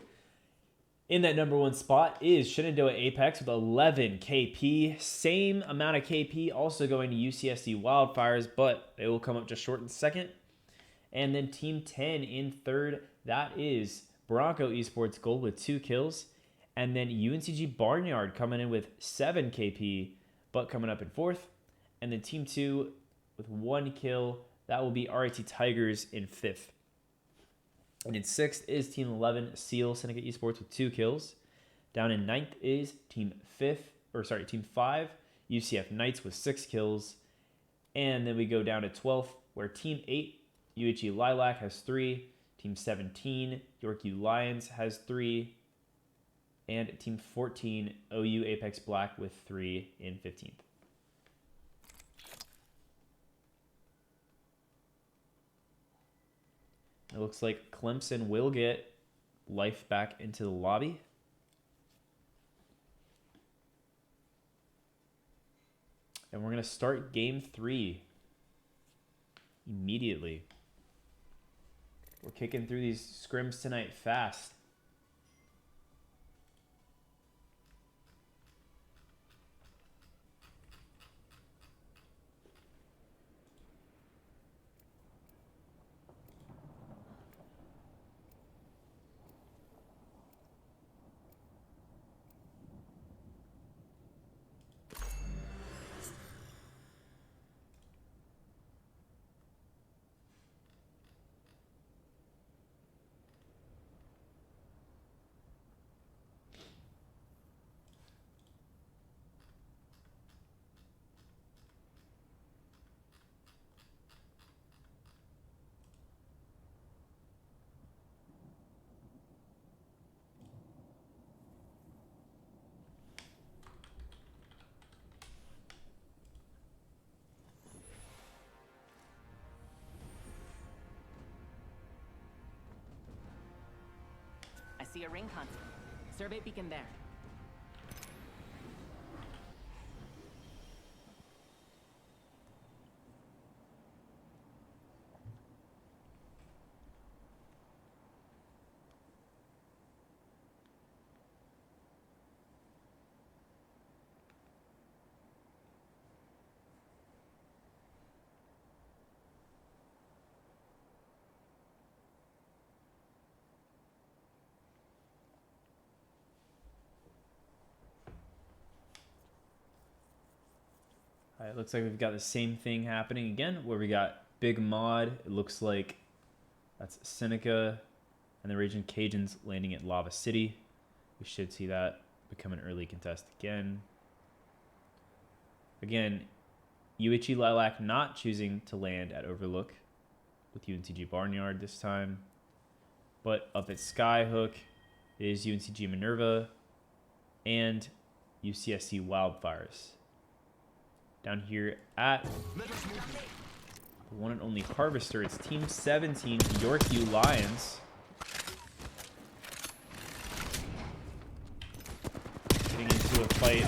in that number 1 spot is Shenandoah Apex with 11 KP. Same amount of KP also going to UCSD Wildfires, but they will come up just short in second. And then Team 10 in third, that is Bronco Esports Gold with 2 kills. And then UNCG Barnyard coming in with 7 KP, but coming up in fourth. And then Team 2 with 1 kill. That will be RIT Tigers in fifth. And in sixth is Team 11 Seal Syndicate Esports with 2 kills. Down in ninth is Team 5 UCF Knights with 6 kills. And then we go down to 12th, where Team 8 UHE Lilac has 3. Team 17 York U Lions has 3. And Team 14, OU Apex Black with 3 in 15th. It looks like Clemson will get life back into the lobby. And we're going to start game 3 immediately. We're kicking through these scrims tonight fast. your ring console. Survey beacon there. All right, looks like we've got the same thing happening again, where we got Big Mod. It looks like that's Seneca and the Raging Cajuns landing at Lava City. We should see that become an early contest again. Again, UHE Lilac not choosing to land at Overlook with UNCG Barnyard this time. But up at Skyhook is UNCG Minerva and UCSC Wildfires. Down here at the one and only Harvester, it's Team 17, Yorkview Lions. Getting into a fight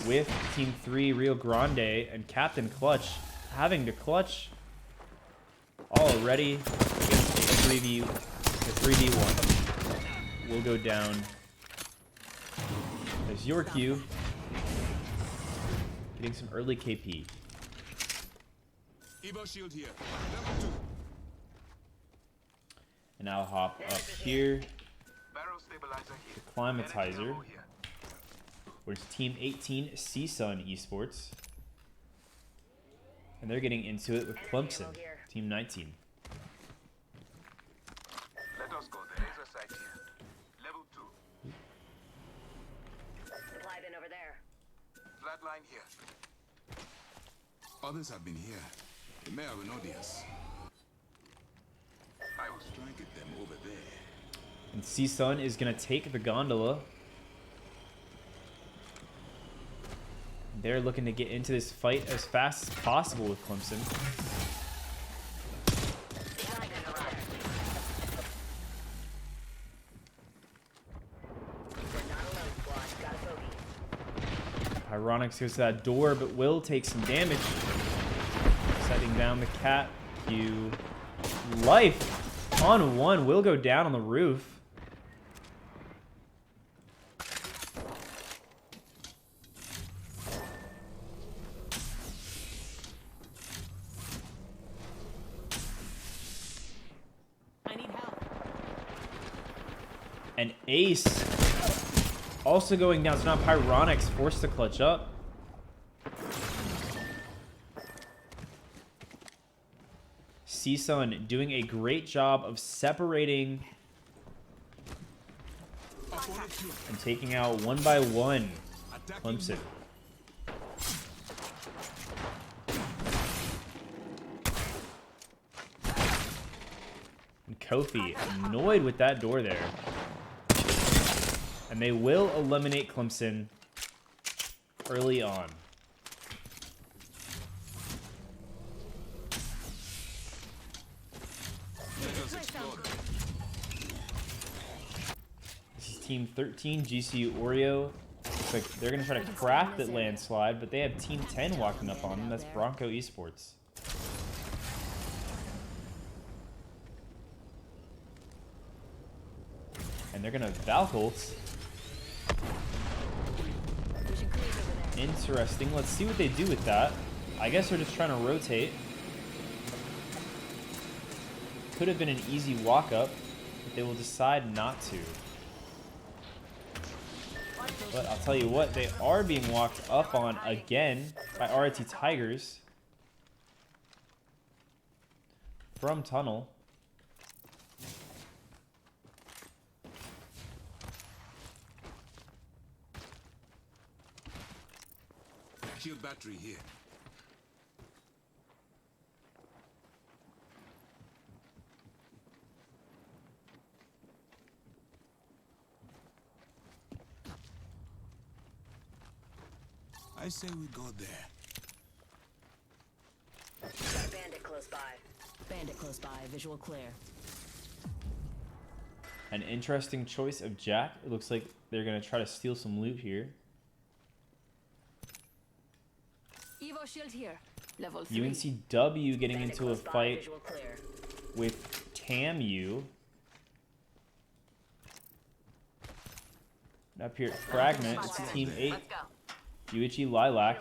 with Team 3, Rio Grande, and Captain Clutch having to clutch already against a 3v1. Will go down as Yorkview getting some early KP. Evo shield here. Level 2. And I'll hop up here. Barrel stabilizer here. Climatizer. Where's Team 18, CSUN Esports. And they're getting into it with Clemson, Team 19. Let us go. There is a site here. Level 2. Supply bin over there. Flatline here. Others have been here. They may have an audience. I will strike at them over there. And CSUN is going to take the gondola. They're looking to get into this fight as fast as possible with Clemson. Ironics goes to that door, but will take some damage. Setting down the cat. You life on one will go down on the roof. I need help. An ace also going down. So now Pyronics forced to clutch up. CSUN doing a great job of separating and taking out one by one Clemson. And Kofi annoyed with that door there. And they will eliminate Clemson early on. This is Team 13, GCU Oreo. Looks like they're going to try to craft that landslide, but they have Team 10 walking up on them. That's Bronco Esports. And they're going to Valcolt. Interesting. Let's see what they do with that. I guess they're just trying to rotate. Could have been an easy walk-up, but they will decide not to. But I'll tell you what, they are being walked up on again by RIT Tigers from Tunnel. Shield battery here. I say we go there. Got a bandit close by. Bandit close by. Visual clear. An interesting choice of Jack. It looks like they're going to try to steal some loot here. Evo shield here. Level 3. UNCW getting into a fight with TAMU. Up here at Fragment, it's Team 8. UHE Lilac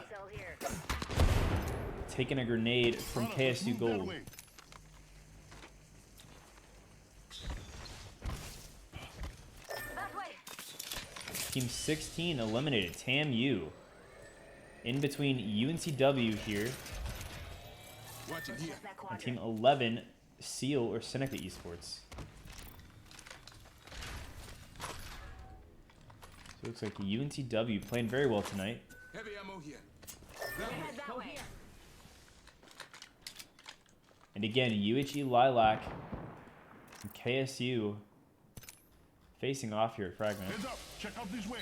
taking a grenade from KSU Gold. Team 16 eliminated TAMU. In between UNCW here Watch it here. and Team 11 Seal or Seneca Esports. So it looks like UNCW playing very well tonight. Heavy ammo here. Go here. And again, UHE Lilac and KSU facing off here at Fragment. Heads up. Check out this way.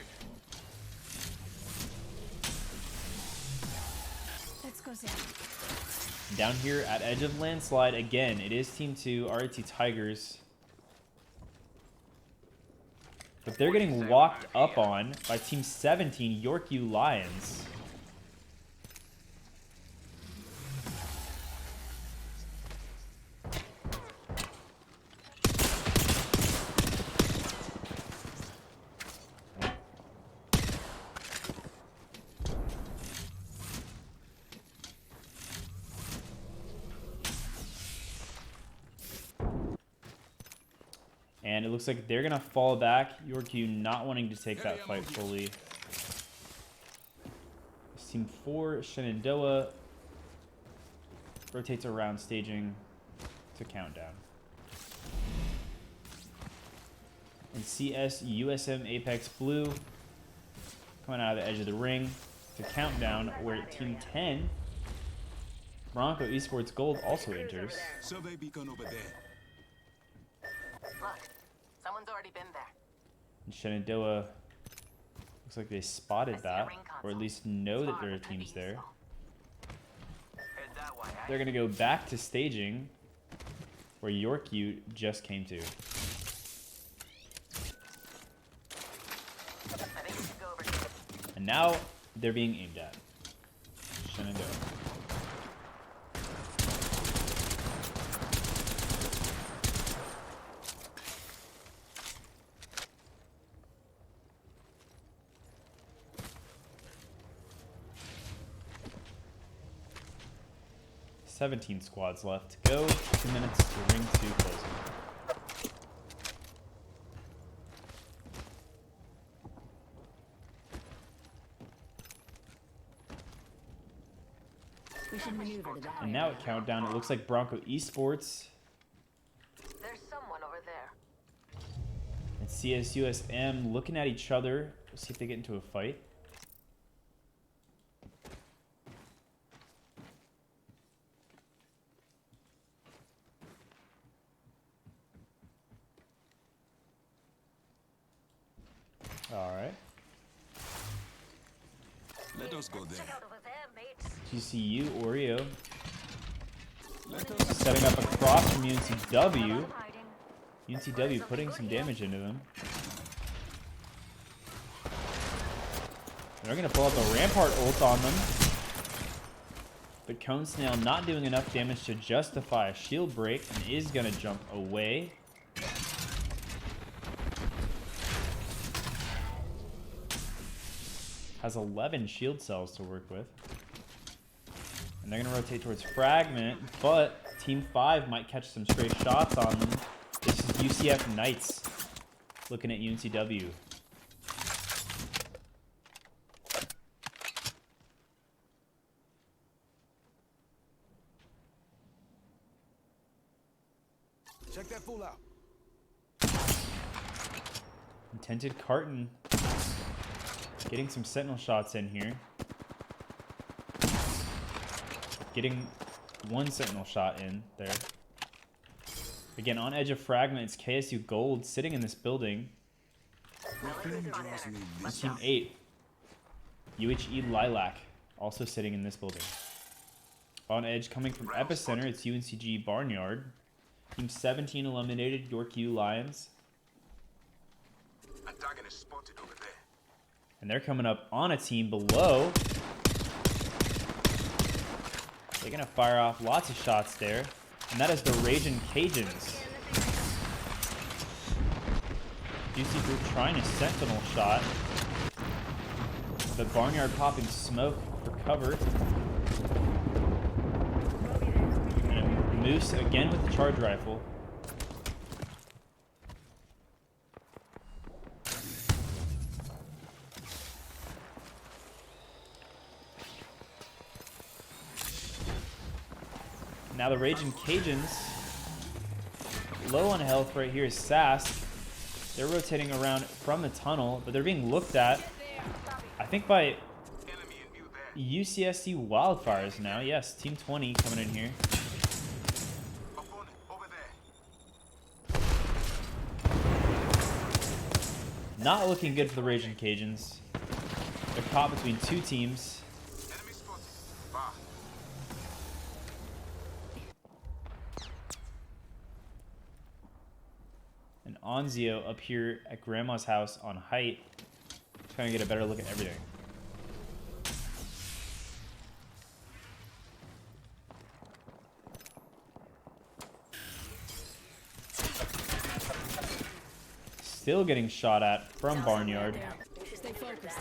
Let's go, Zach. Down here at Edge of Landslide, again, it is Team 2, RIT Tigers. But they're getting walked up on by Team 17, Yorkview Lions. And it looks like they're going to fall back. Yorkview not wanting to take that fight fully. Team 4, Shenandoah rotates around staging to countdown. And CS USM Apex Blue coming out of the edge of the ring to countdown, where Team 10 Bronco Esports Gold also enters. Survey beacon over there. Look, someone's already been there. And Shenandoah looks like they spotted that, or at least know that there are teams there. They're going to go back to staging, where Yorkview just came to. I think we should go over here. And now they're being aimed at. Shenandoah. $17 squads left to go. 2 minutes to ring 2 closing. We should maneuver to that. And now at countdown, it looks like Bronco Esports There's someone over there. and CSUSM looking at each other. We'll see if they get into a fight. All right. Let us go there. GCU Oreo Let us setting up across from UNCW. UNCW putting some damage into them. They're going to pull out the Rampart ult on them. But Cone Snail not doing enough damage to justify a shield break and is going to jump away. Has 11 shield cells to work with. And they're going to rotate towards Fragment, but Team 5 might catch some stray shots on them. This is UCF Knights looking at UNCW. check that fool out. Intented Carton getting some sentinel shots in here. Getting one sentinel shot in there. Again, on edge of Fragment, it's KSU Gold sitting in this building. Team 8, UHE Lilac, also sitting in this building. On edge, coming from Epicenter, it's UNCG Barnyard. Team 17 eliminated Yorkview Lions. Enemy spotted over there. And they're coming up on a team below. They're going to fire off lots of shots there. And that is the Raging Cajuns. Juicy Group trying to sentinel shot. The Barnyard popping smoke for cover. And a Moose again with the charge rifle. Now the Raging Cajuns, low on health right here is Sask. They're rotating around from the tunnel, but they're being looked at, I think, by Enemy in view there. UCSC Wildfires now. Yes, Team 20 coming in here. Opponent over there. Not looking good for the Raging Cajuns. They're caught between two teams. Enemy spotted. Far. And Onzio up here at Grandma's house on height, trying to get a better look at everything. Still getting shot at from Barnyard. Stay focused.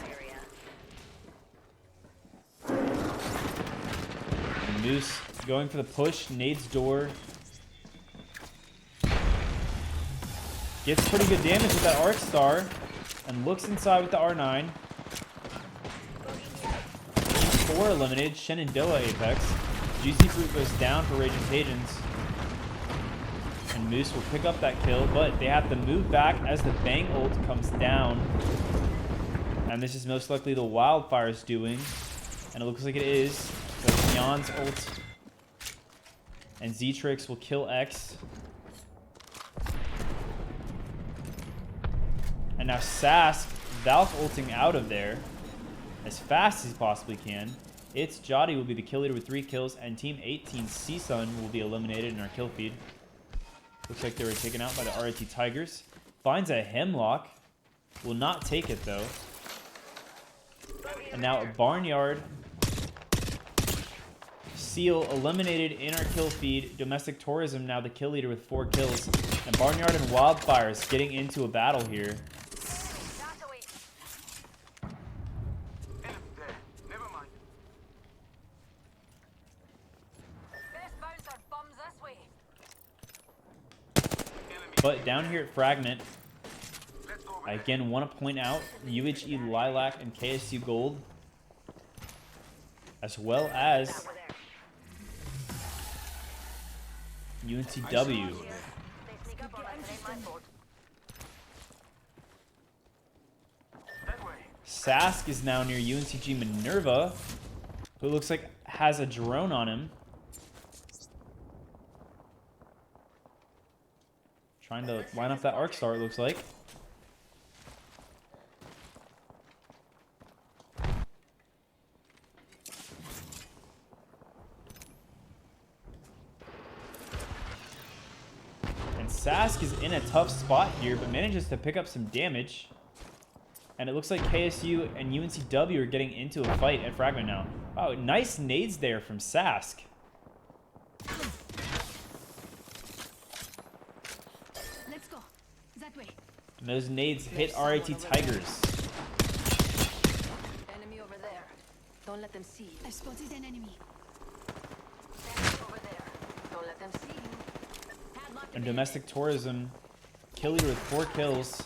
And Moose going for the push, nades door. Gets pretty good damage with that Arc Star and looks inside with the R9. Team 4 eliminated, Shenandoah Apex. Juicy Fruit goes down for Raging Cajuns. And Moose will pick up that kill, but they have to move back as the Bang ult comes down. And this is most likely the Wildfire's doing. And it looks like it is. So Neon's ult. And Zetrix will kill X. And now Sask, Valk ulting out of there as fast as he possibly can. It's Jotty will be the kill leader with 3 kills, and Team 18 CSUN will be eliminated in our kill feed. Looks like they were taken out by the RIT Tigers. Finds a Hemlock. Will not take it though. And now a Barnyard. Seal eliminated in our kill feed. Domestic Tourism now the kill leader with 4 kills. And Barnyard and Wildfires getting into a battle here. Enemy there. Never mind. Best bouncer bums this way. Enemy. But down here at Fragment, Let's go over I there. again want to point out UHE Lilac and KSU Gold, as well as UNCW. Over there. They sneak up on us, it ain't my fault. That way. Sask is now near UNCG Minerva, who looks like has a drone on him. Trying to line up that Arc Star, it looks like. And Sask is in a tough spot here, but manages to pick up some damage. And it looks like KSU and UNCW are getting into a fight at Fragment now. Wow, nice nades there from Sask. Let's go. That way. And those nades hit RIT Tigers. Enemy over there. Don't let them see you. I spotted an enemy. Enemy over there. Don't let them see you. Padlock And Domestic Tourism, kill leader with 4 kills.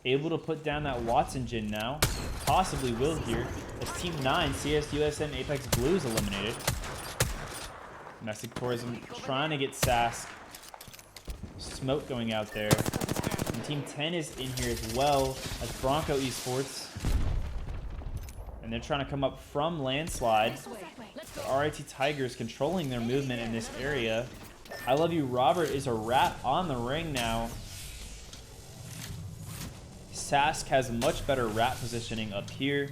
Able to put down that Watson Jin now. Possibly will here. As Team 9, CS USM Apex Blues eliminated. Domestic Tourism trying to get Sask. Smoke going out there. And Team 10 is in here as well as Bronco Esports. And they're trying to come up from Landslide. The RIT Tigers controlling their movement in this area. I Love You Robert is a rat on the ring now. Sask has much better rat positioning up here.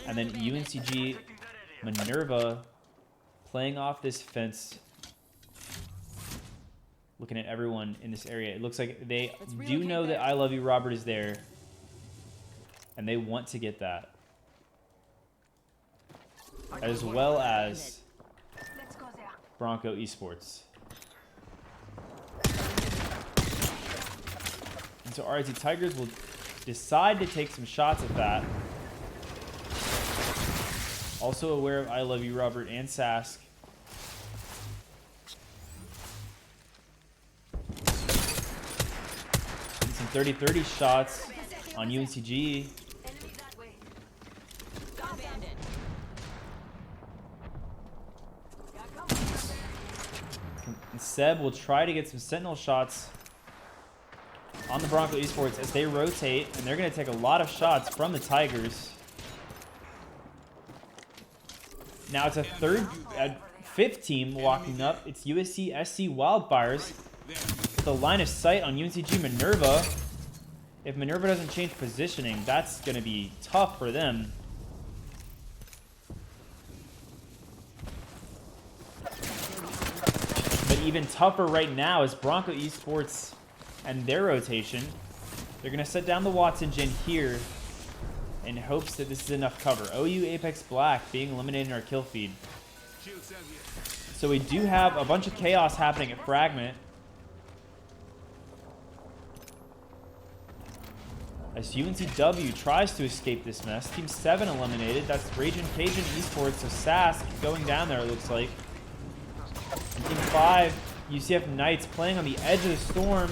And then UNCG Minerva playing off this fence. Looking at everyone in this area, it looks like they Let's do relocate know that there. I Love You Robert is there. And they want to get that. As well as Let's go there. Bronco Esports. And so RIT Tigers will decide to take some shots at that. Also aware of I Love You Robert and Sask. And some 30-30 shots on UNCG. Enemy that way. Abandoned. And Seb will try to get some sentinel shots on the Bronco Esports as they rotate, and they're going to take a lot of shots from the Tigers. Now it's a fifth team walking up. It's USC SC Wildfires with the line of sight on UNCG Minerva. If Minerva doesn't change positioning, that's going to be tough for them. But even tougher right now is Bronco Esports and their rotation. They're going to set down the Watson Gen here in hopes that this is enough cover. OU Apex Black being eliminated in our kill feed. So we do have a bunch of chaos happening at Fragment. As UNCW tries to escape this mess. Team 7 eliminated. That's Raging Cajun Esports. So Sask going down there, it looks like. And Team 5, UCF Knights playing on the edge of the storm.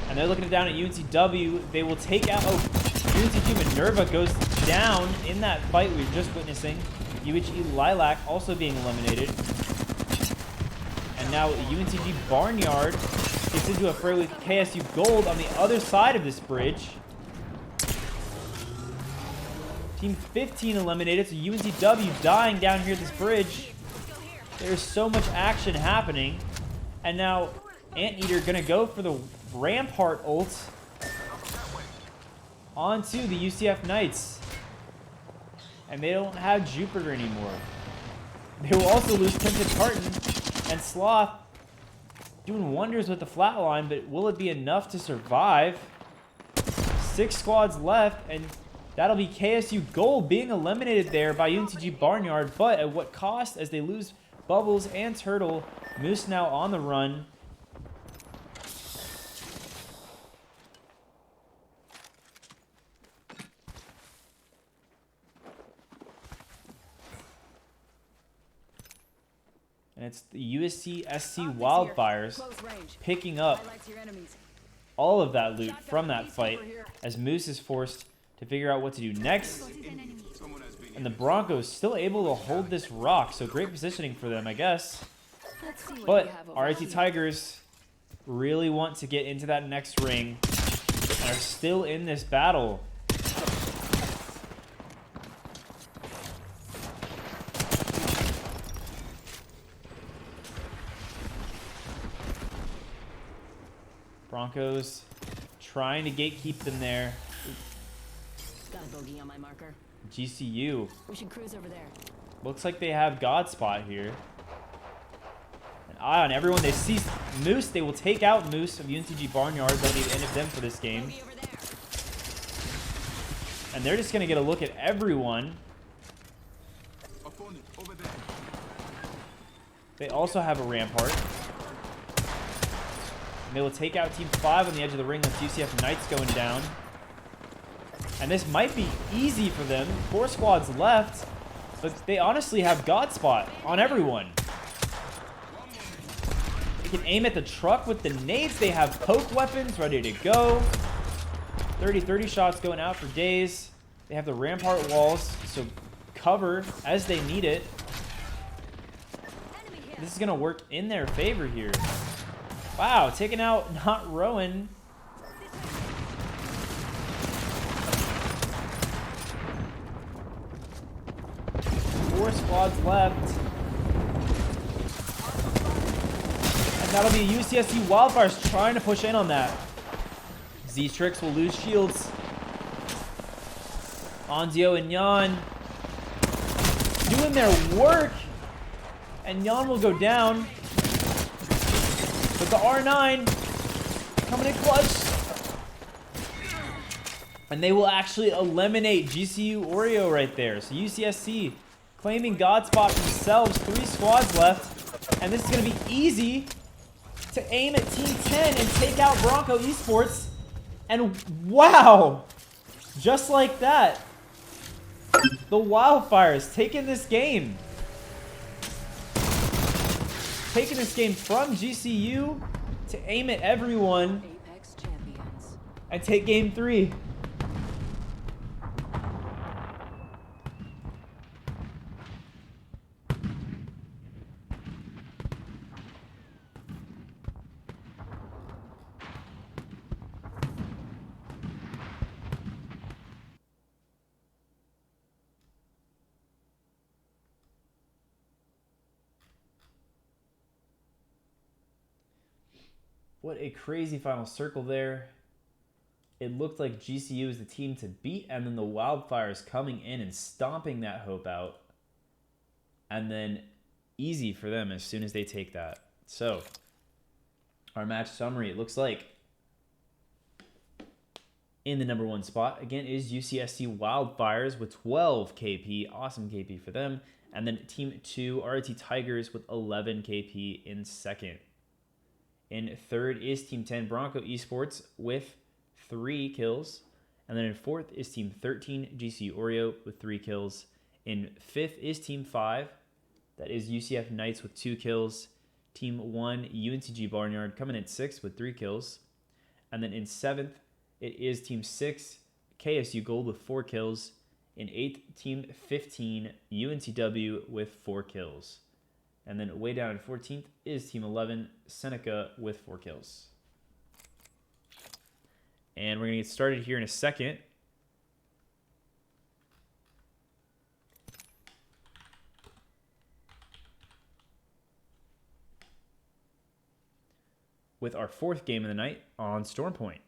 And they're looking down at UNCW. They will take out... Oh, UNCG Minerva goes down in that fight we were just witnessing. UHE Lilac also being eliminated. And now UNCG Barnyard gets into a fray with KSU Gold on the other side of this bridge. Team 15 eliminated, so UNCW dying down here at this bridge. There's so much action happening. And now Anteater gonna go for the Rampart ult onto the UCF Knights. And they don't have Jupiter anymore. They will also lose Tinted Tartan and Sloth doing wonders with the flatline, but will it be enough to survive? 6 squads left, and that'll be KSU Gold being eliminated there by UNCG Barnyard, but at what cost as they lose Bubbles and Turtle. Moose now on the run. And it's the USC SC Wildfires Close range. picking up Highlights your enemies. all of that loot from that fight as Moose is forced to figure out what to do next. And the Broncos still able to hold this rock, so great positioning for them, I guess. Let's see what But we have over RIT here. Tigers really want to get into that next ring and are still in this battle. Broncos trying to gatekeep them there. Got a bogey on my marker. GCU. We should cruise over there. Looks like they have Godspot here. An eye on everyone. They see Moose. They will take out Moose of UNCG Barnyard. That'll be the end of them for this game. Bogey over there. And they're just going to get a look at everyone. Opponent over there. They also have a Rampart. And they will take out Team 5 on the edge of the ring with UCF Knights going down. And this might be easy for them. 4 squads left. But they honestly have Godspot on everyone. They can aim at the truck with the nades. They have poke weapons ready to go. 30-30 shots going out for days. They have the Rampart walls, so cover as they need it. This is going to work in their favor here. Wow, taking out not Rowan. Four squads left. And that'll be UCSC Wildfires trying to push in on that. Z-Trix will lose shields. Anzio and Yan doing their work. And Jan will go down. But the R9 coming in clutch. And they will actually eliminate GCU Oreo right there. So UCSC claiming God spot for themselves. 3 squads left. And this is going to be easy to aim at Team 10 and take out Bronco Esports. And wow! Just like that, the Wildfires taking this game. Taking this game from GCU to aim at everyone Apex champions. and take game 3. What a crazy final circle there. It looked like GCU was the team to beat, and then the Wildfires coming in and stomping that hope out. And then easy for them as soon as they take that. So, our match summary, it looks like in the number 1 spot, again, is UCSC Wildfires with 12 KP. Awesome KP for them. And then Team 2, RT Tigers with 11 KP in second. In third is Team 10 Bronco Esports with 3 kills. And then in fourth is Team 13 GCU Oreo with 3 kills. In fifth is Team 5. That is UCF Knights with 2 kills. Team 1 UNCG Barnyard coming in 6th with 3 kills. And then in 7th, it is Team 6 KSU Gold with 4 kills. In 8th, Team 15 UNCW with 4 kills. And then way down in 14th is Team 11, Seneca, with 4 kills. And we're going to get started here in a second. With our 4th game of the night on Storm Point.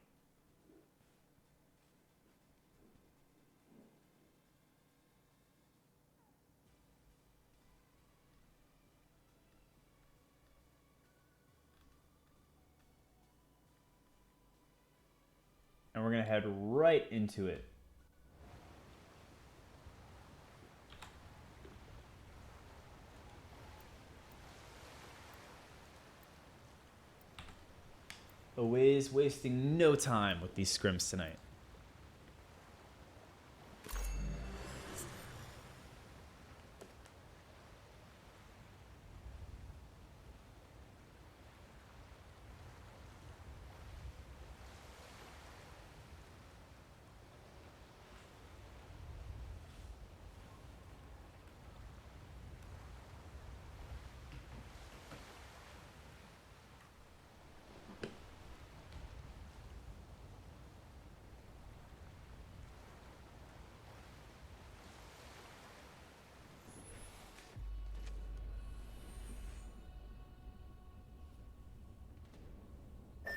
And we're going to head right into it. Always wasting no time with these scrims tonight.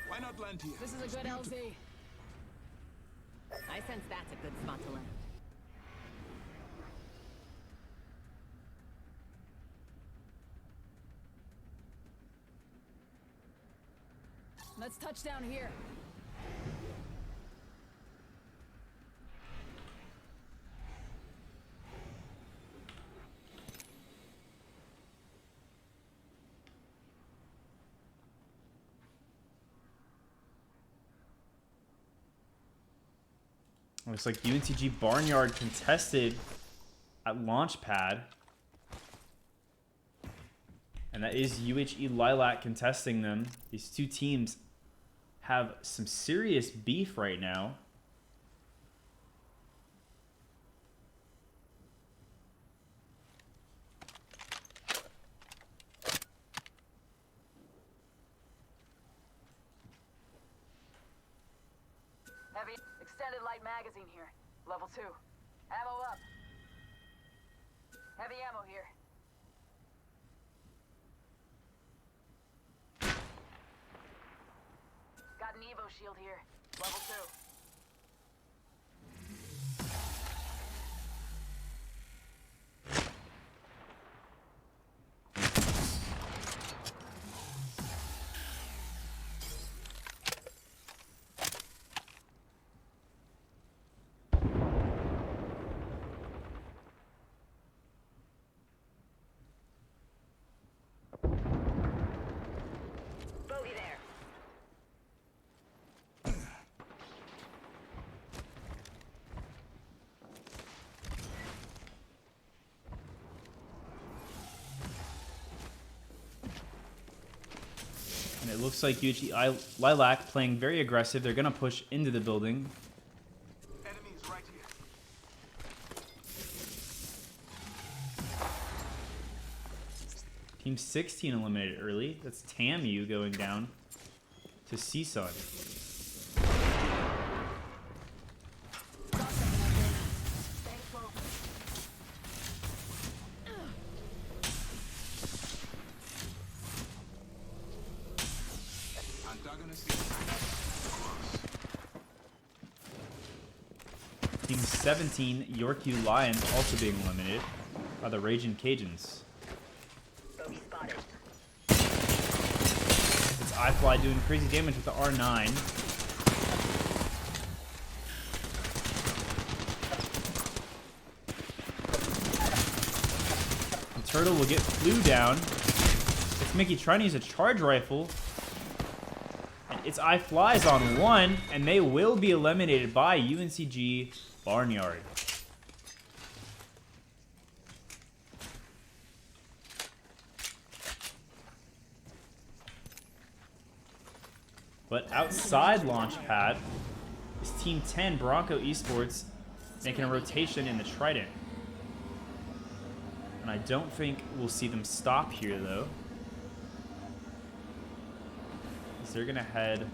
Why not land here? This is a good LZ. I sense that's a good spot to land. Let's touch down here. Looks like UNCG Barnyard contested at launch pad. And that is UHE Lilac contesting them. These two teams have some serious beef right now. Heavy extended light magazine here. Level 2. Ammo up. Heavy ammo here. Got an Evo shield here. Level 2. And it looks like UHE Lilac playing very aggressive. They're going to push into the building. Enemies right here. Team 16 eliminated early. That's TAMU going down to CSUN. Antagonist. Team 17, Yorkview Lions, also being eliminated by the Raging Cajuns. Bogey spotted. It's iFly doing crazy damage with the R9. The Turtle will get flew down. It's Mickey trying to use a charge rifle. And its iFlies on one, and they will be eliminated by UNCG Barnyard. But outside Launchpad is Team 10 Bronco Esports making a rotation in the Trident. And I don't think we'll see them stop here though. Because they're gonna head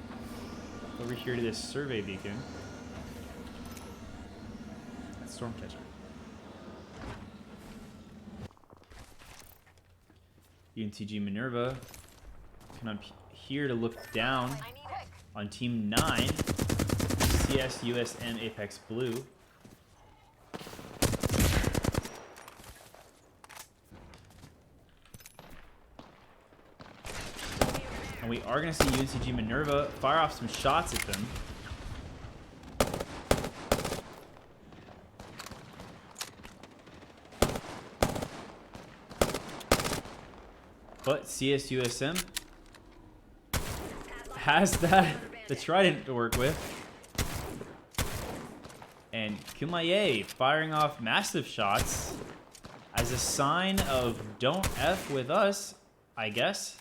over here to this survey beacon. That's Stormcatcher. UNCG Minerva come up here to look down on Team 9, CS USM Apex Blue. And we are going to see UNCG Minerva fire off some shots at them. But CS USM has the Trident to work with. And Kumaye firing off massive shots as a sign of don't F with us, I guess.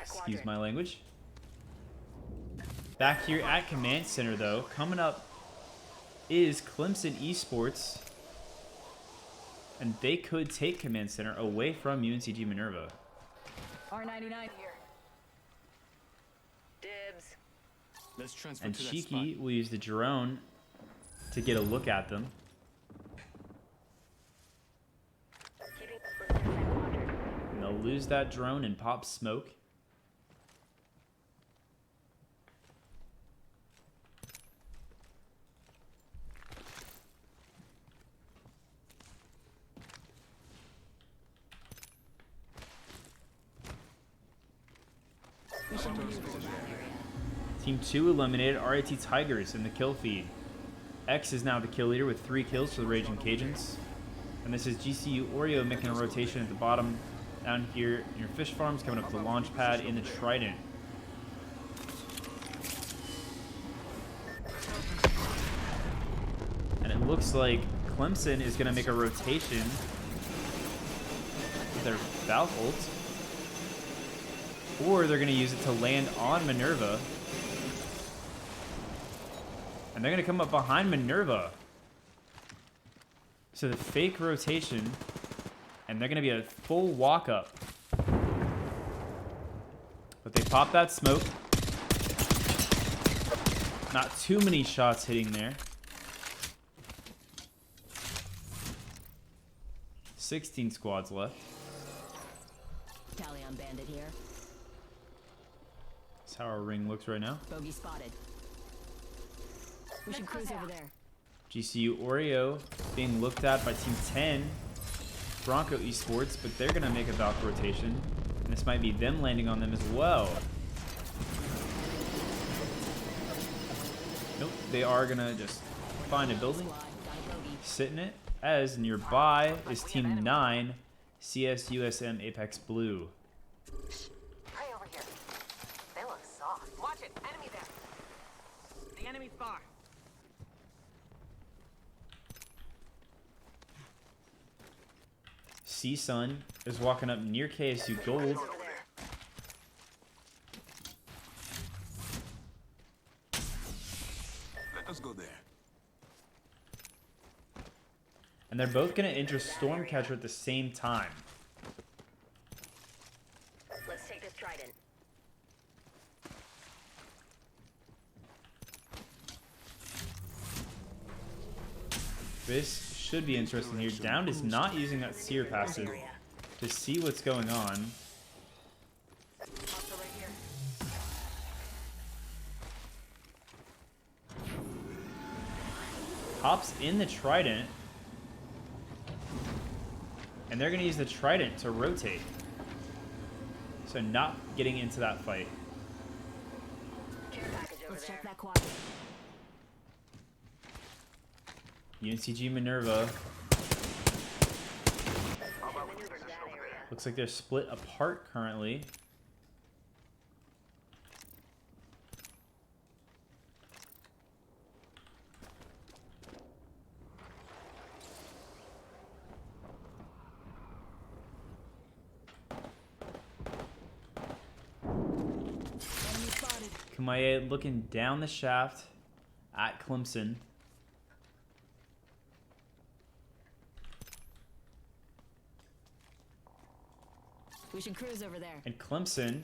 Excuse my language. Back here at Command Center though, coming up is Clemson Esports. And they could take Command Center away from UNCG Minerva. R99 here. Dibs. Let's transfer And to that Cheeky spot. will use the drone to get a look at them. Keeping the first quadrant. And they'll lose that drone and pop smoke. Team 2 eliminated RIT Tigers in the kill feed. X is now the kill leader with 3 kills for the Raging Cajuns. And this is GCU Oreo making a rotation at the bottom down here near Fish Farms, coming up to the launch pad in the Trident. And it looks like Clemson is going to make a rotation with their Valve ult. Or they're going to use it to land on Minerva. And they're going to come up behind Minerva. So the fake rotation. And they're going to be a full walk up. But they pop that smoke. Not too many shots hitting there. 16 squads left. Tally on bandit here. That's how our ring looks right now. Bogey spotted. We should cruise over there. GCU Oreo being looked at by Team 10, Bronco Esports, but they're going to make a Valk rotation. And this might be them landing on them as well. Nope, they are going to just find a building, Got a bogey. sit in it, as nearby is Team 9, CS USM Apex Blue. Right over here. They look soft. Watch it. Enemy there. The enemy's far. CSUN is walking up near KSU Gold. And they're both going to enter Stormcatcher at the same time. Let's take this trident. This should be interesting here. Down is not using that seer passive to see what's going on. Hostile right here. Hops in the trident. And they're going to use the trident to rotate. So not getting into that fight. Care package over Let's there. check that quadrant. UNCG Minerva. Maneuvers that area. Looks like they're split apart currently. Enemy spotted. Kumaye looking down the shaft at Clemson. We should cruise over there. And Clemson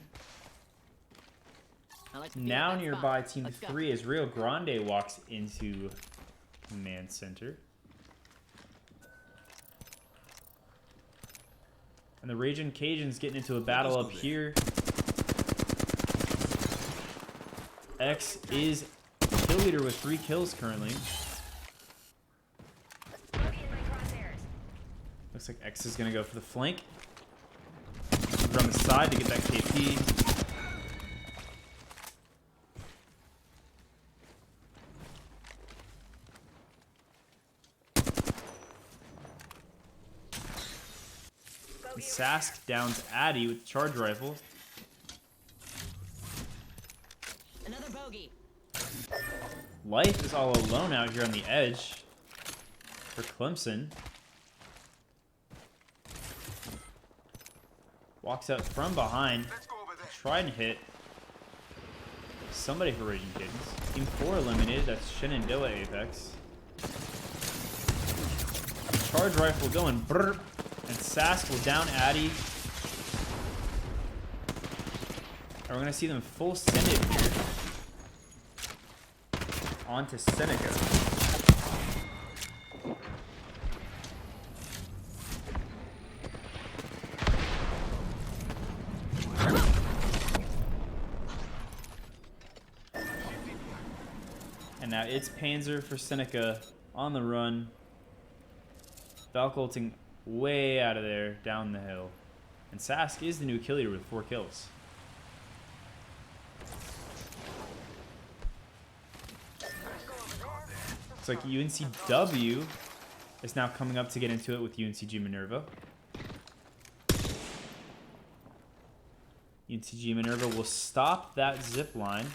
I like to be at now that nearby spot. Team Let's go. 3 as Rio Grande walks into command center. And the Raging Cajuns getting into a battle up here. X is kill leader with 3 kills currently. Bogey in my crosshairs. Looks like X is going to go for the flank. From the side to get that KP. And Sask downs Addy with charge rifle. Another bogey. Life is all alone out here on the edge for Clemson. Walks out from behind. Try and hit somebody for Raging Kittens. Team 4 eliminated. That's Shenandoah Apex. Charge rifle going brrr. And Sask will down Addy. And we're going to see them full send it here. On to Seneca. And now it's Panzer for Seneca on the run. Valcolting way out of there, down the hill. And Sask is the new kill leader with 4 kills. Looks like UNCW is now coming up to get into it with UNCG Minerva. UNCG Minerva will stop that zip line.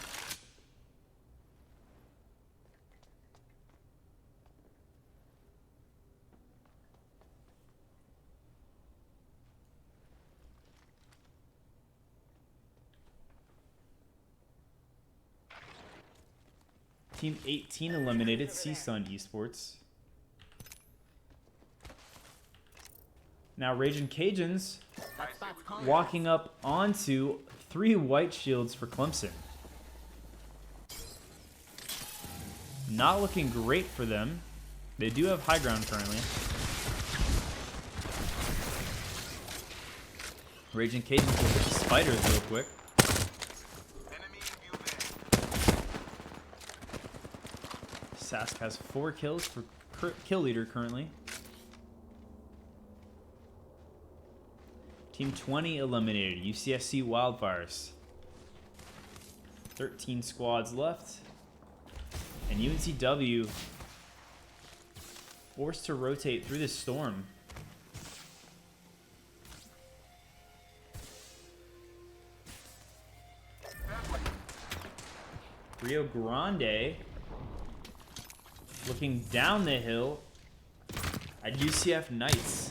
Team 18 eliminated CSUN Esports. Now Raging Cajuns That spot's calling. walking up onto 3 white shields for Clemson. Not looking great for them. They do have high ground currently. Raging Cajuns will hit the spiders real quick. Sask has 4 kills for kill leader currently. Team 20 eliminated. UCSC Wildfires. 13 squads left. And UNCW forced to rotate through this storm. Rio Grande looking down the hill at UCF Knights.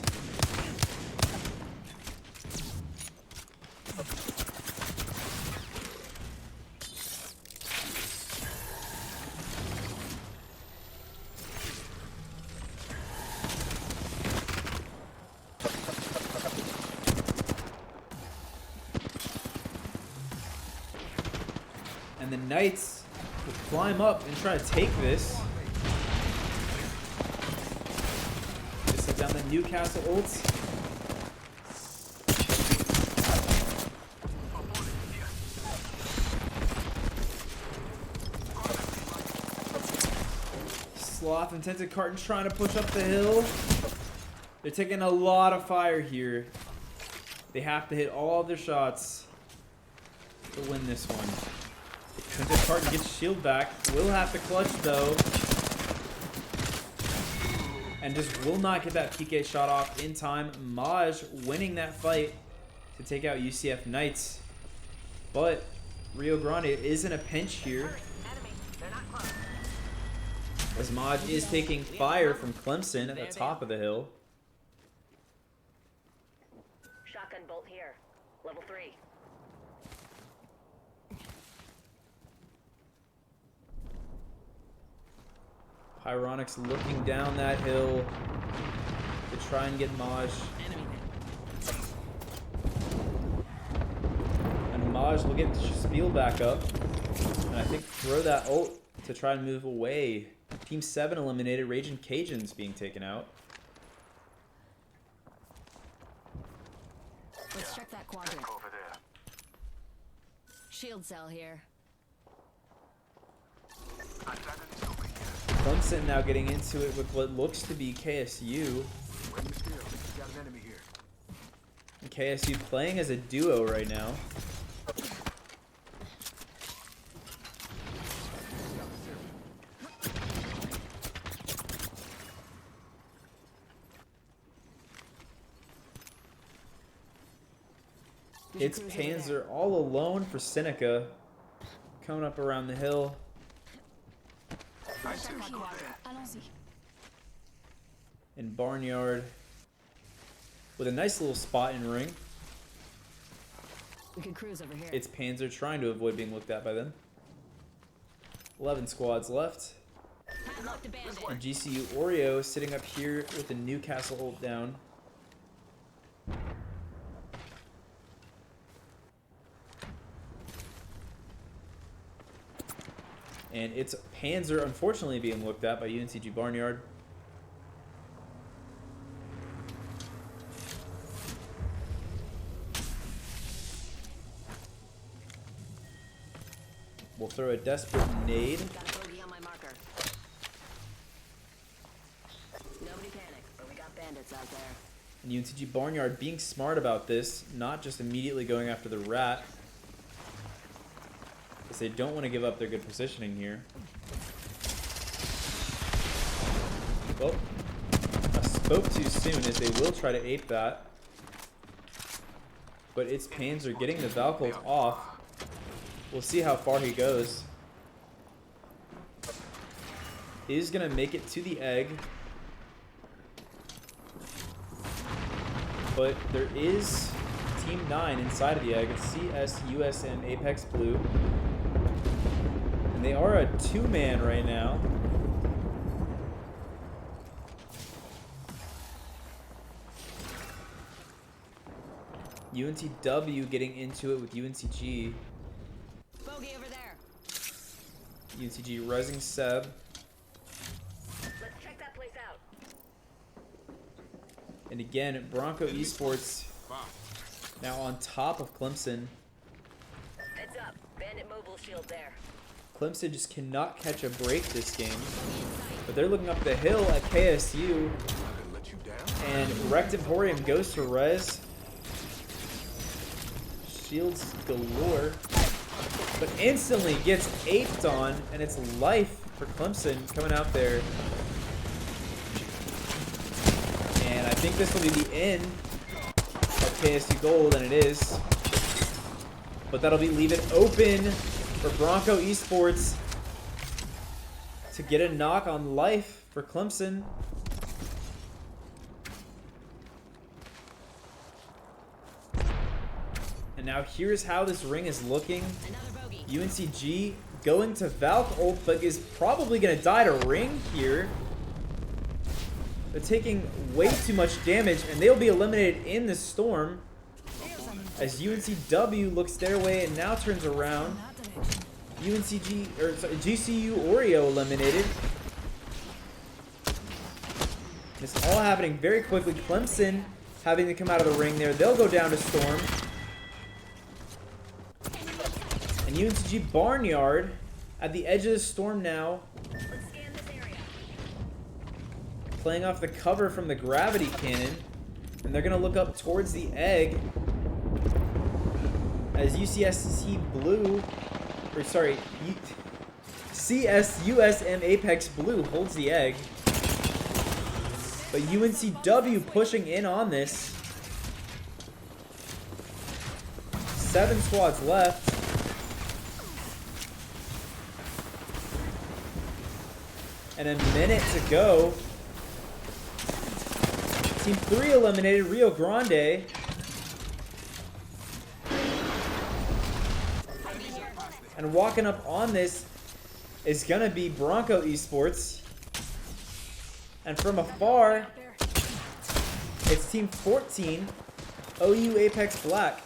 And the Knights will climb up and try to take this. Just let down the Newcastle ults. Sloth and Tinted Carton trying to push up the hill. They're taking a lot of fire here. They have to hit all of their shots to win this one. Tinted Carton gets shield back. Will have to clutch though. And just will not get that PK shot off in time. Maj winning that fight to take out UCF Knights. But Rio Grande is in a pinch here. Enemy. They're not close. As Maj is taking fire from Clemson at the top of the hill. Shotgun bolt here. Level 3. Pyronics looking down that hill to try and get Maj. Enemy there. And Maj will get Spiel back up. And I think throw that ult to try and move away. Team 7 eliminated. Raging Cajuns being taken out. Let's check that quadrant. Over there. Shield cell here. Clemson now getting into it with what looks to be KSU. Got an enemy here. And KSU playing as a duo right now. It's Panzer all alone for Seneca. Coming up around the hill. Allons-y. In Barnyard. With a nice little spot in ring. We can cruise over here. It's Panzer trying to avoid being looked at by them. 11 squads left. Padlock the bandit. And GCU Oreo sitting up here with the Newcastle ult down. And it's Panzer unfortunately being looked at by UNCG Barnyard. We'll throw a desperate nade. Got a bogey on my marker. Nobody panic, but we got bandits out there. And UNCG Barnyard being smart about this, not just immediately going after the rat. Because they don't want to give up their good positioning here. Well, I spoke too soon as they will try to ape that. But it's Panzer getting the Valkyrie off. We'll see how far he goes. Is going to make it to the egg. But there is Team 9 inside of the egg. It's CS, USM, Apex Blue. And they are a two-man right now. UNTW getting into it with UNCG. Bogey over there. UNCG resing Seb. Let's check that place out. And again, Bronco Esports now on top of Clemson. Heads up. Bandit mobile shield there. Clemson just cannot catch a break this game. But they're looking up the hill at KSU. Let you down. And Rectemporium goes to res. Shields galore. But instantly gets aped on. And it's life for Clemson coming out there. And I think this will be the end of KSU Gold, and it is. But that'll leave it open for Bronco Esports to get a knock on life for Clemson. And now here's how this ring is looking. Another bogey. UNCG going to Valk ult, but is probably going to die to ring here. They're taking way too much damage, and they'll be eliminated in the storm. As UNCW looks their way and now turns around. In that direction. UNCG, or sorry, GCU Oreo eliminated. This all happening very quickly. Clemson having to come out of the ring there. They'll go down to Storm. And UNCG Barnyard at the edge of the Storm now. Let's scan this area. Playing off the cover from the gravity cannon. And they're going to look up towards the egg. As UCSC Blue, or sorry, CSUSM Apex Blue holds the egg. But UNCW pushing in on this. 7 squads left. And a minute to go. Team 3 eliminated Rio Grande. And walking up on this is going to be Bronco Esports. And from afar, it's Team 14, OU Apex Black.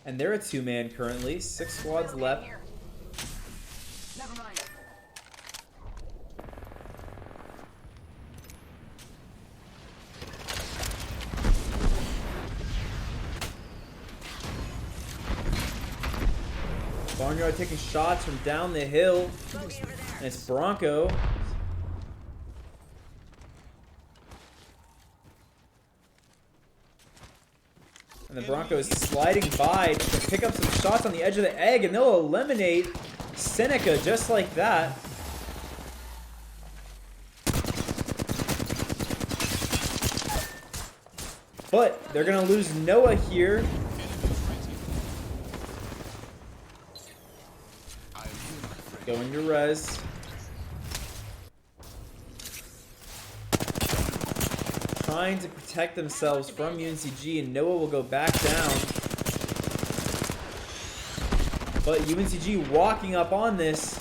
And they're a 2-man currently, 6 squads left. Never mind. Barnyard taking shots from down the hill. And it's Bronco. And the Bronco is sliding by to pick up some shots on the edge of the egg, and they'll eliminate Seneca just like that. But they're going to lose Noah here. Going to res. Trying to protect themselves from UNCG, and Noah will go back down. But UNCG walking up on this.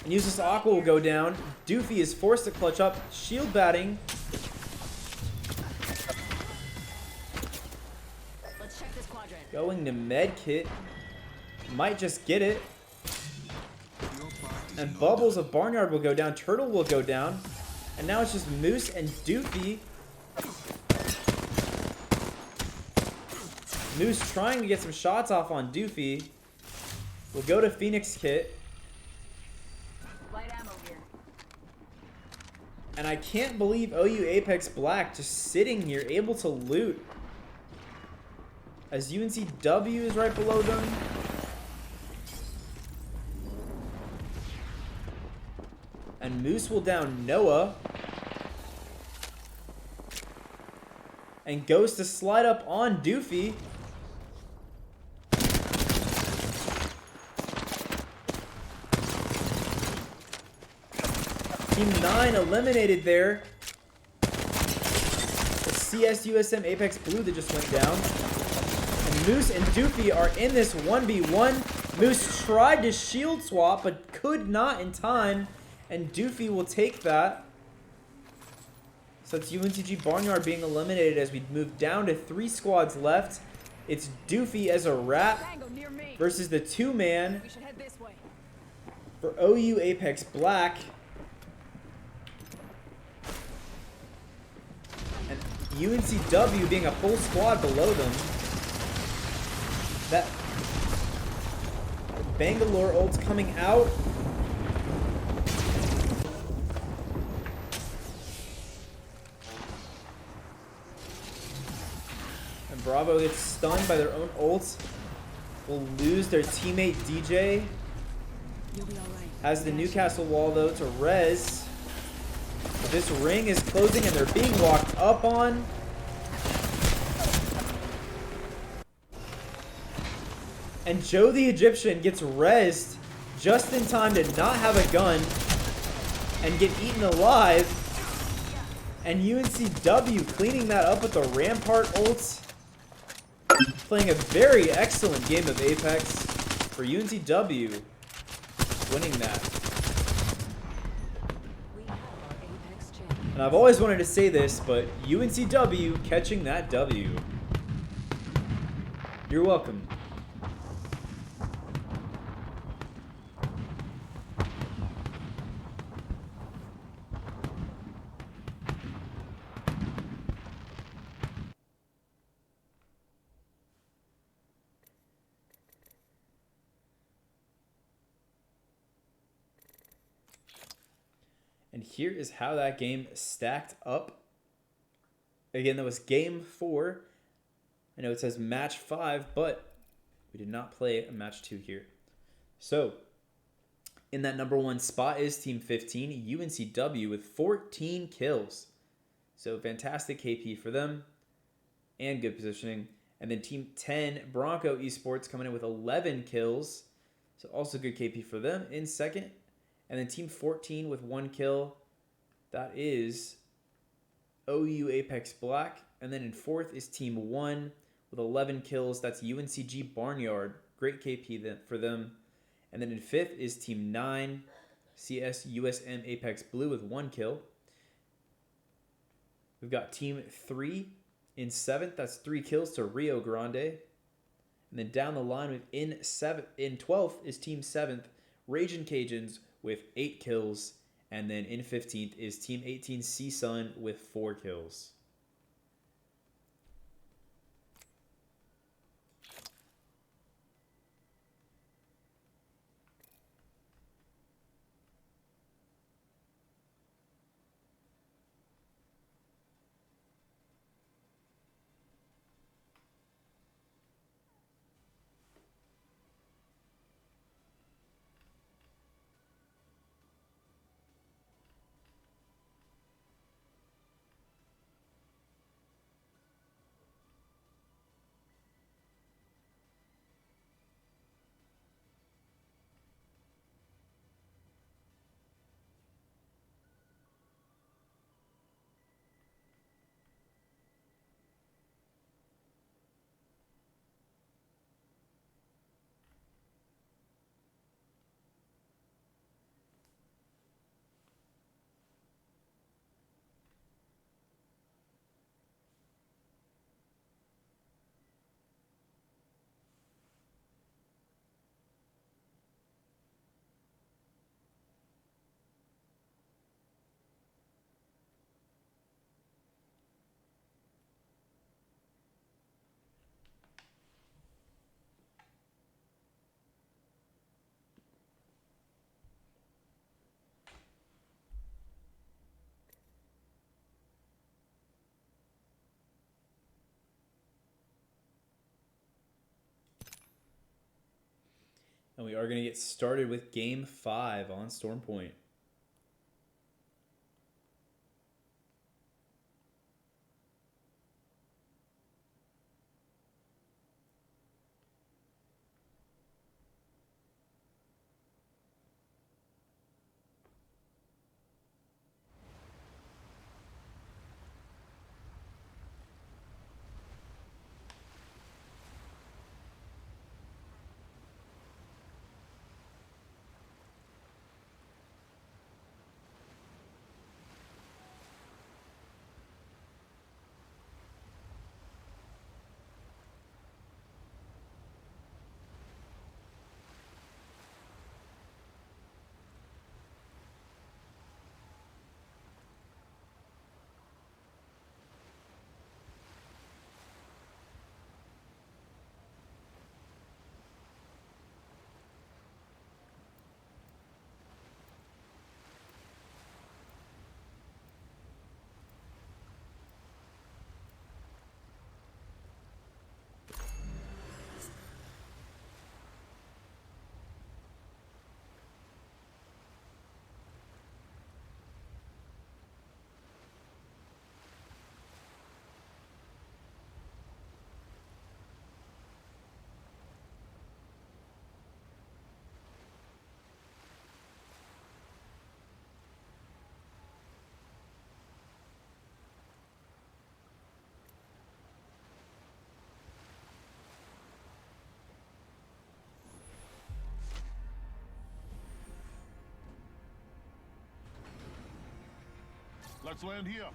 And Useless Aqua will go down. Doofy is forced to clutch up. Shield batting. Going to Medkit. Might just get it. And Bubbles of Barnyard will go down. Turtle will go down. And now it's just Moose and Doofy. Moose trying to get some shots off on Doofy. We'll go to Phoenix Kit. Light ammo here. And I can't believe OU Apex Black just sitting here able to loot. As UNCW is right below them. And Moose will down Noah. And goes to slide up on Doofy. Team 9 eliminated there. The CSUSM Apex Blue that just went down. Moose and Doofy are in this 1v1. Moose tried to shield swap, but could not in time. And Doofy will take that. So it's UNCG Barnyard being eliminated as we move down to 3 squads left. It's Doofy as a rat versus the 2-man for OU Apex Black. And UNCW being a full squad below them. That Bangalore ult's coming out. And Bravo gets stunned by their own ults. Will lose their teammate DJ. Has the Newcastle wall though to res. This ring is closing and they're being walked up on. And Joe the Egyptian gets rezzed just in time to not have a gun and get eaten alive. And UNCW cleaning that up with the Rampart ults. Playing a very excellent game of Apex for UNCW. Winning that. And I've always wanted to say this, but UNCW catching that W. You're welcome. And here is how that game stacked up. Again, that was game 4. I know it says match 5, but we did not play a match 2 here. So, in that number 1 spot is Team 15, UNCW, with 14 kills. So, fantastic KP for them and good positioning. And then Team 10, Bronco Esports, coming in with 11 kills. So, also good KP for them in second. And then Team 14 with 1 kill. That is OU Apex Black. And then in fourth is Team 1 with 11 kills. That's UNCG Barnyard. Great KP for them. And then in fifth is Team 9, CS USM Apex Blue with 1 kill. We've got Team 3 in seventh. That's 3 kills to Rio Grande. And then down the line in 12th is Team 7th, Ragin' Cajuns, with 8 kills. And then in 15th is Team 18 C-Sun with 4 kills. And we are going to get started with Game 5 on Storm Point. Let's land here.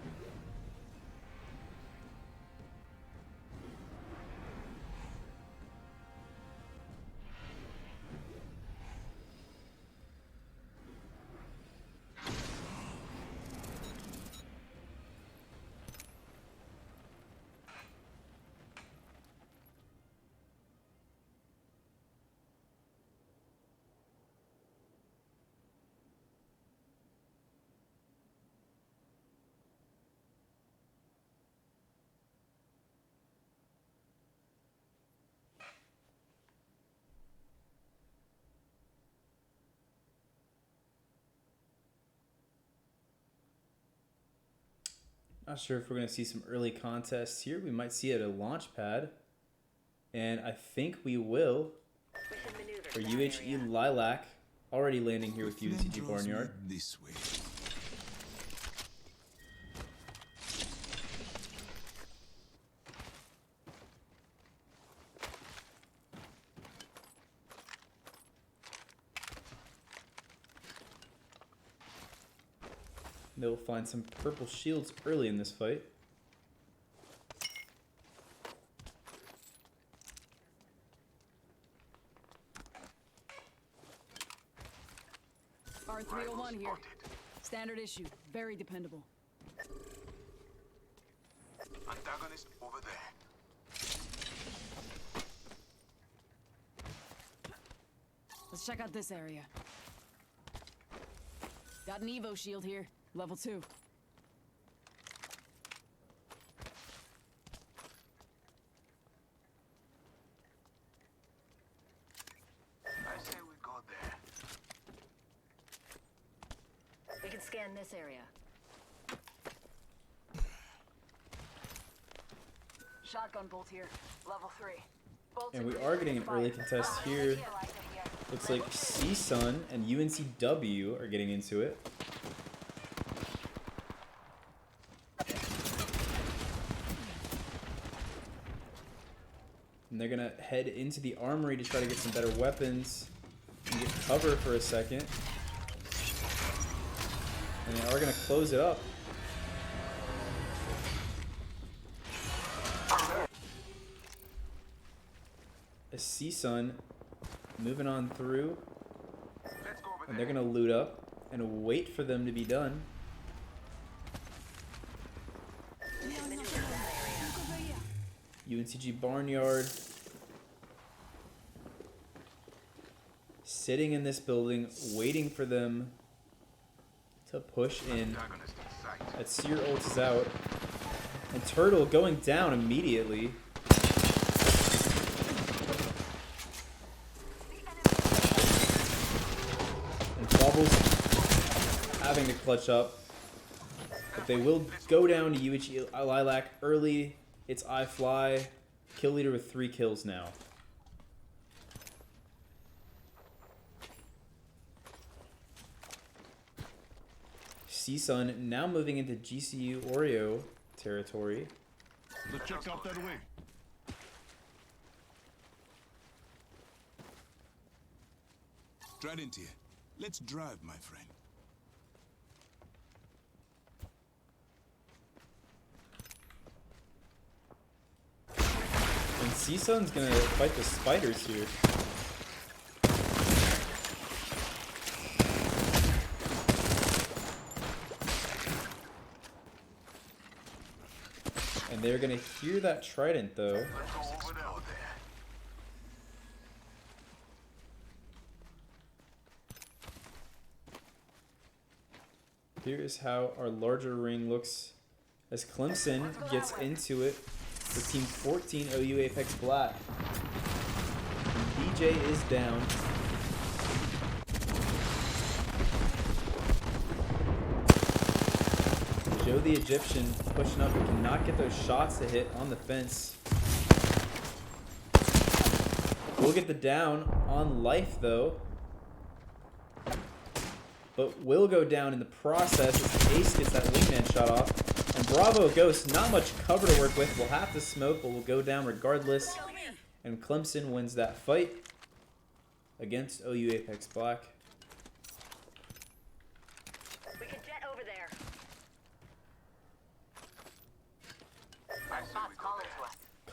Not sure if we're going to see some early contests here. We might see it at a launch pad. And I think we will. We should maneuver For to that UHE area. Lilac, already landing here with Flame UNCG draws me Barnyard. this way. They'll find some purple shields early in this fight. R301 here. Standard issue. Very dependable. Antagonist over there. Let's check out this area. Got an Evo shield here. Level 2. I say we go there. We can scan this area. Shotgun bolt here. Level 3. Bolts And we and are getting an early fire. contest here. Looks like CSUN and UNCW are getting into it. And they're gonna head into the armory to try to get some better weapons and get cover for a second. And they are gonna close it up. A CSUN moving on through, and they're gonna loot up and wait for them to be done. UNCG Barnyard sitting in this building, waiting for them to push in. That Seer ult is out, and Turtle going down immediately. Bubbles having to clutch up. But they will go down to UHE Lilac early. It's iFly. Kill leader with 3 kills now. CSUN now moving into GCU Oreo territory. Let's check out that way. Trident here. Let's drive, my friend. And CSUN's gonna fight the spiders here. And they're gonna hear that trident though. Here is how our larger ring looks as Clemson gets into it with Team 14 OU Apex Black. And BJ is down. Joe the Egyptian pushing up, but cannot get those shots to hit on the fence. We'll get the down on life though. But will go down in the process as Ace gets that wingman shot off. And Bravo Ghost, not much cover to work with. Will have to smoke, but will go down regardless. And Clemson wins that fight against OU Apex Black. We can jet over there.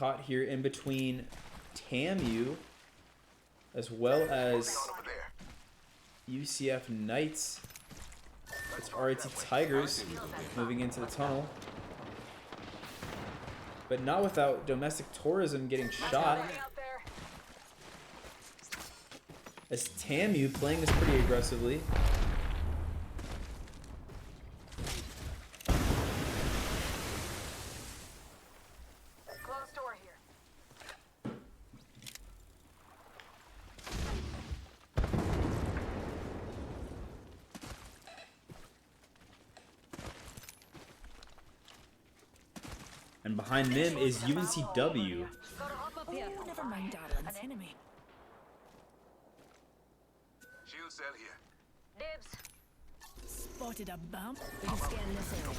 caught here in between TAMU as well as UCF Knights. It's RIT Tigers moving into the tunnel. But not without domestic tourism getting shot. As TAMU playing this pretty aggressively. Closed door here. And behind them is UNCW. Oh, never mind, darling. An enemy. Shield cell here. Dibs. Spotted a bump. We can scan this area.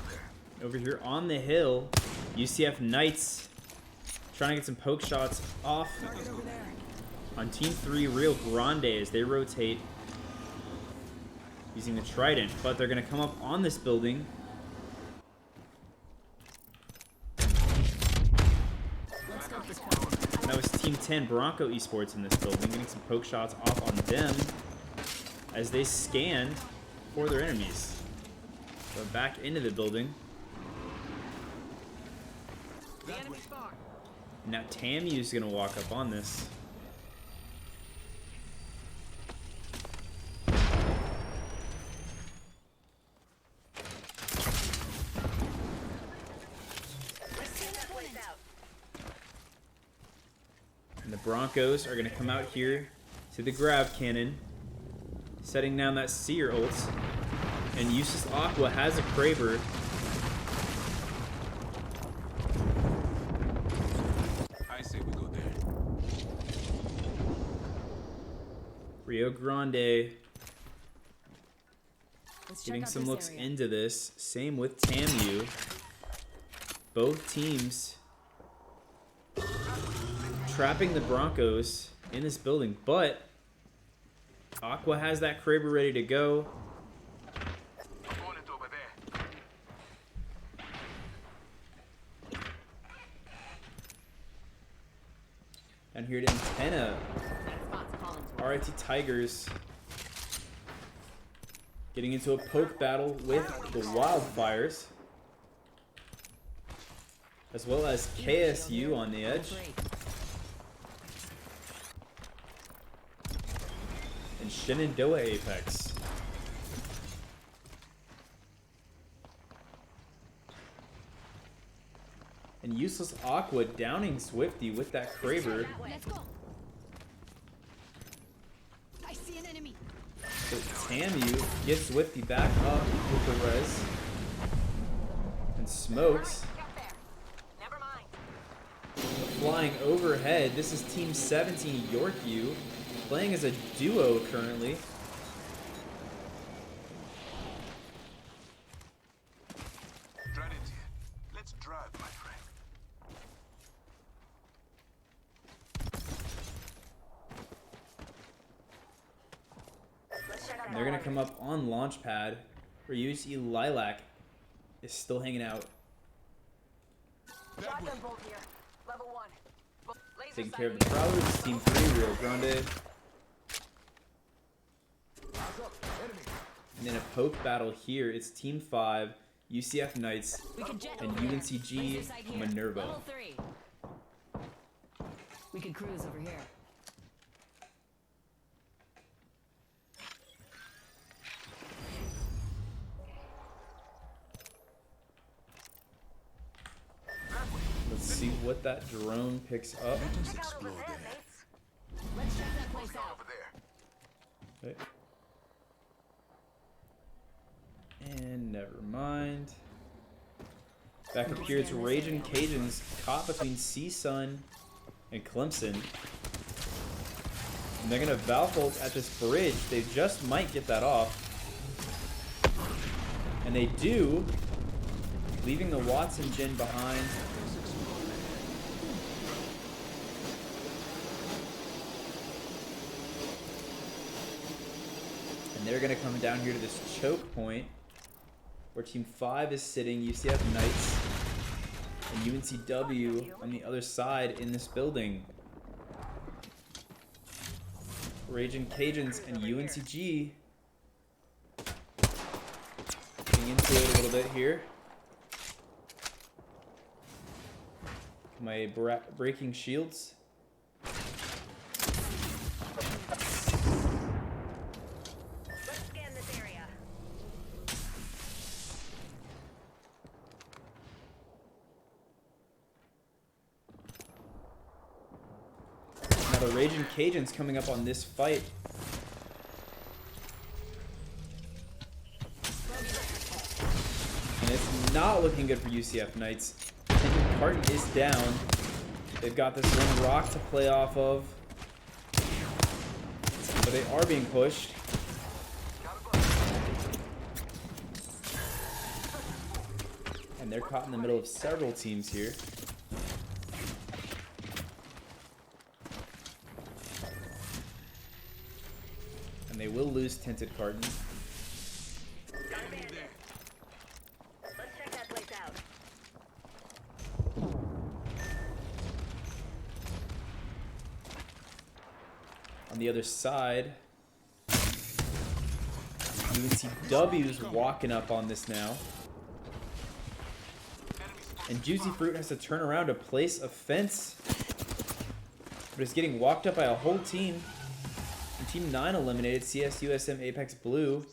Over here on the hill, UCF Knights trying to get some poke shots off on Team 3 Rio Grande as they rotate using the Trident. But they're going to come up on this building. And that was Team 10 Bronco Esports in this building, getting some poke shots off on them as they scanned for their enemies. So back into the building. Now TAMU is going to walk up on this. And the Broncos are going to come out here to the grab cannon, setting down that Seer ult. And Useless Aqua has a Kraber. I say we go there. Rio Grande getting some looks into this. Same with TAMU. Both teams trapping the Broncos in this building, but Aqua has that Kraber ready to go. Opponent over there. Down here at Antenna, RIT Tigers getting into a poke battle with the Wildfires, as well as KSU on the edge. And Shenandoah Apex. And Useless Aqua downing Swifty with that Kraber. Let's go. I see an enemy. So TAMU gets Swifty back up with the res. And smokes. Never mind. Flying overhead. This is Team 17 Yorkview playing as a duo currently. Trident here. Let's drive, my friend. And they're going to come up on launch pad where UC Lilac is still hanging out. Shotgun bolt here. Level 1. Taking care of the Prowlers. Team 3 Rio Grande. And then a poke battle here. It's Team 5 UCF Knights and UNCG Minerva. Level 3. We can cruise over here. Let's see what that drone picks up. Let's explore there. Let's check that place out. Over there. Okay. And never mind. Back up here, it's Raging Cajuns caught between CSUN and Clemson. And they're going to Valve ult at this bridge. They just might get that off. And they do, leaving the Watson Jin behind. And they're going to come down here to this choke point where Team 5 is sitting, UCF Knights And UNCW on the other side in this building. Raging Cajuns and UNCG getting into it a little bit here. My breaking shields. Let's scan this area. Now the Raging Cajuns coming up on this fight. And it's not looking good for UCF Knights. Carton is down. They've got this one rock to play off of. But they are being pushed. And they're caught in the middle of several teams here. And they will lose Tinted Carton. Let's check that place out. On the other side, UNCW's walking up on this now. And Juicy Fruit has to turn around to place a fence. But it's getting walked up by a whole team. And Team 9 eliminated CSUSM Apex Blue.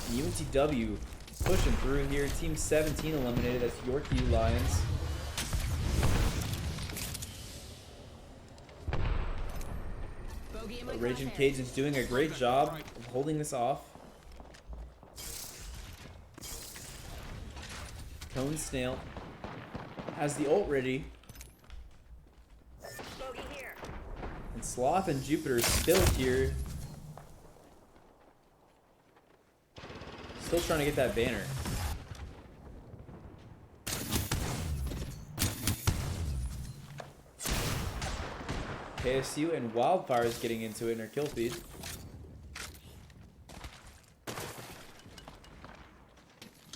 And UNCW pushing through here. Team 17 eliminated. That's Yorkie Lions. But Raging Cajuns doing a great job of holding this off. Cone Snail has the ult ready. Bogey here. And Sloth and Jupiter still here. Still trying to get that banner. KSU and Wildfire is getting into it in our kill feed.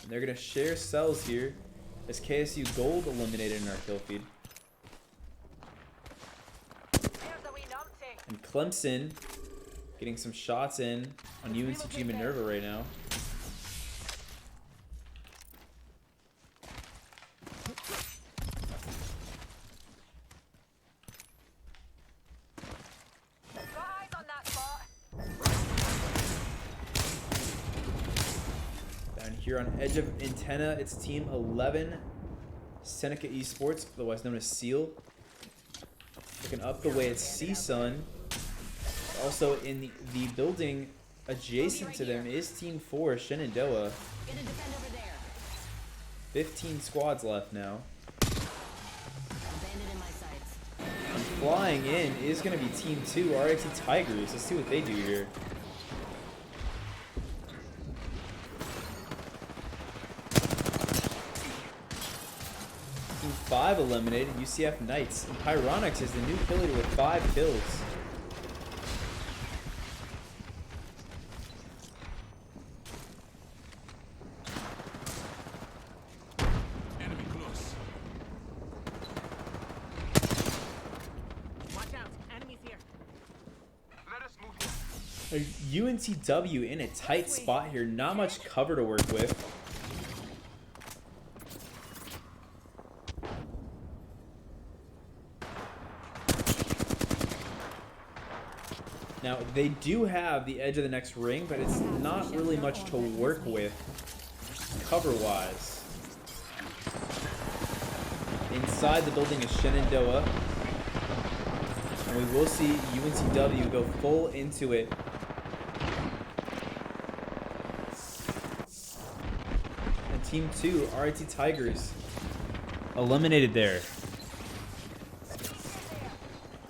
And they're going to share cells here as KSU Gold eliminated in our kill feed. And Clemson getting some shots in on UNCG Minerva right now. Here on Edge of Antenna, it's Team 11, Seneca Esports, otherwise known as SEAL. Looking up the way, it's CSUN. Also in the building adjacent to them is Team 4, Shenandoah. 15 squads left now. And flying in is going to be Team 2, RIT Tigers. Let's see what they do here. Team 5 eliminated UCF Knights. And Pyronix is the new killer with 5 kills. Enemy close. Watch out, enemies here. Let us move here. UNCW in a tight spot here. Not much cover to work with. Now, they do have the edge of the next ring, but it's not really much to work with cover-wise. Inside the building is Shenandoah. And we will see UNCW go full into it. And Team 2, RIT Tigers, eliminated there.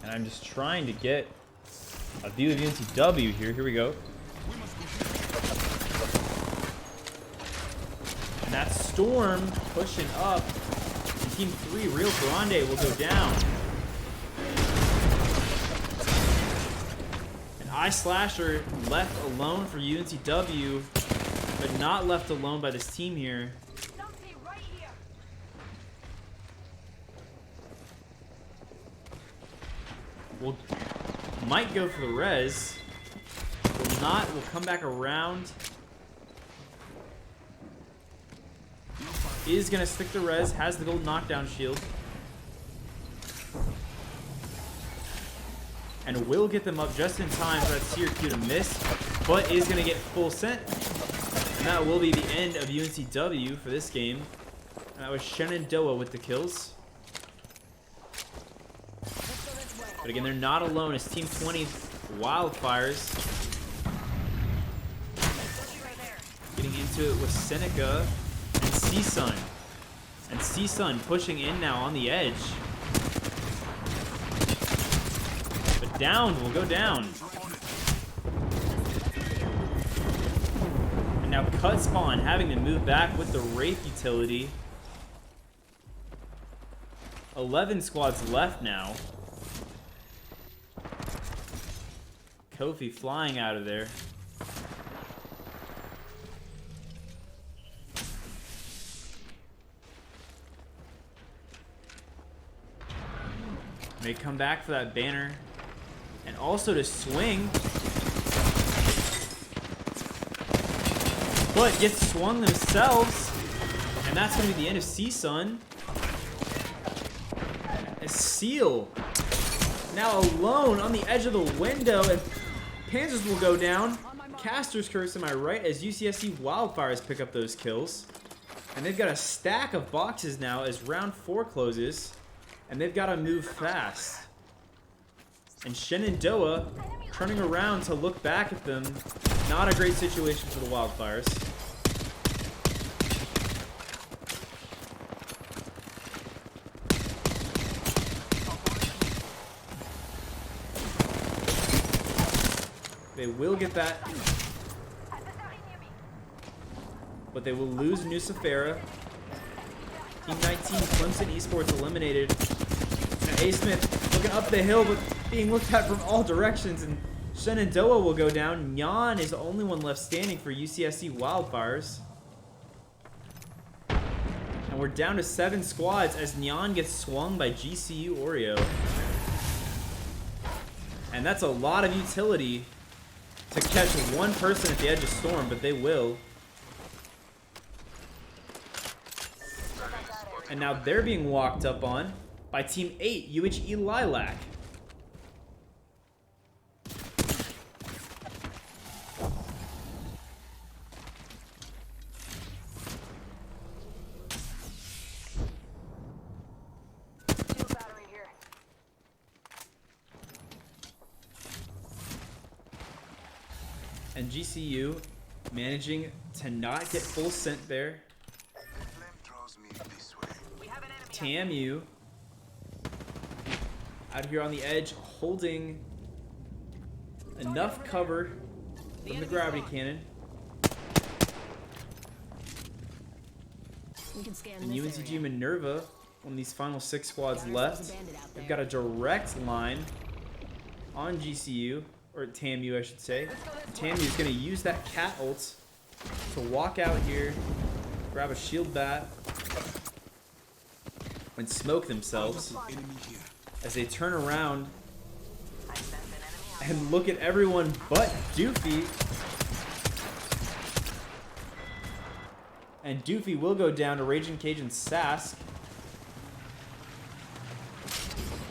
And I'm just trying to get a view of UNCW here. Here we go. And that Storm pushing up. And Team 3, Rio Grande, will go down. And Eye Slasher left alone for UNCW. but not left alone by this team here. Something right here. Will might go for the res. Will not. Will come back around. Is gonna stick the res. Has the gold knockdown shield. And will get them up just in time for that Seer Q to miss, but is going to get full sent. And that will be the end of UNCW for this game. And that was Shenandoah with the kills. But again, they're not alone. It's Team 20 Wildfires getting into it with Seneca and C-Sun. And C-Sun pushing in now on the edge. Down will go down. And now Cut Spawn having to move back with the Wraith utility. 11 squads left now. Kofi flying out of there. May come back for that banner. And also to swing. But get swung themselves. And that's going to be the end of C-Sun. And Seal now alone on the edge of the window. And Panzers will go down. Caster's Curse, am I right? As UCSC Wildfires pick up those kills. And they've got a stack of boxes now as round 4 closes. And they've got to move fast. And Shenandoah turning around to look back at them. Not a great situation for the Wildfires. They will get that. But they will lose Nusafera. Team 19 Clemson Esports eliminated. And A-Smith looking up the hill, but being looked at from all directions, and Shenandoah will go down. Nyan is the only one left standing for UCSC Wildfires. And we're down to 7 squads as Nyan gets swung by GCU Oreo. And that's a lot of utility to catch one person at the edge of Storm, but they will. And now they're being walked up on by Team 8, UHE Lilac. And GCU managing to not get full scent there. TAMU out here on the edge holding enough cover from the gravity cannon. And UNCG Minerva on these final 6 squads left. They've got a direct line on GCU, or TAMU I should say. TAMU is going to use that cat ult to walk out here, grab a shield bat, and smoke themselves as they turn around and look at everyone but Doofy. And Doofy will go down to Raging Cajun Sask.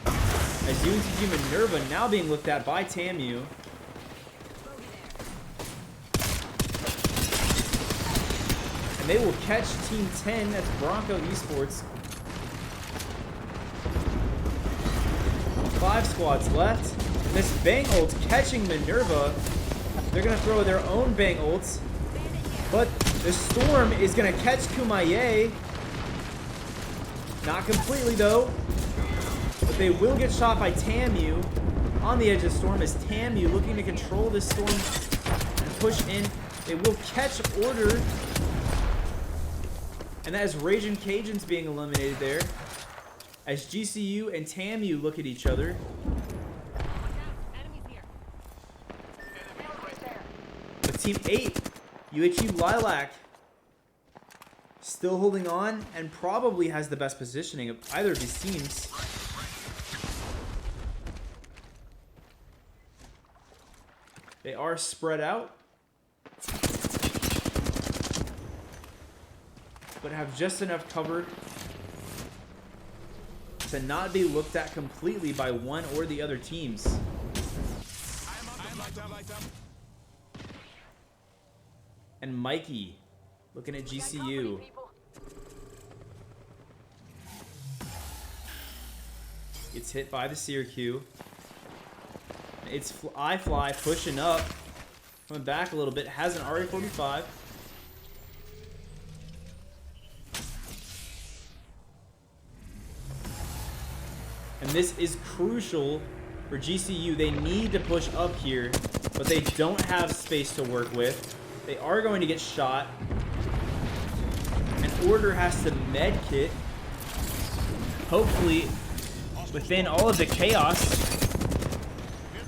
As UNCG Minerva now being looked at by TAMU. And they will catch Team 10, that's Bronco Esports. 5 squads left. And this Bang ult catching Minerva. They're going to throw their own Bang ults. But the Storm is going to catch Kumaye. Not completely though. But they will get shot by TAMU on the edge of Storm as TAMU looking to control this Storm and push in. They will catch Order. And that is Raging Cajuns being eliminated there. As GCU and TAMU look at each other. But Team 8 UHE Lilac still holding on and probably has the best positioning of either of these teams. They are spread out, but have just enough cover to not be looked at completely by one or the other teams. And Mikey looking at GCU. Gets hit by the Syracuse. It's iFly pushing up. Coming back a little bit. Has an RA-45. And this is crucial for GCU. They need to push up here, but they don't have space to work with. They are going to get shot. And Order has to med kit. Hopefully, within all of the chaos,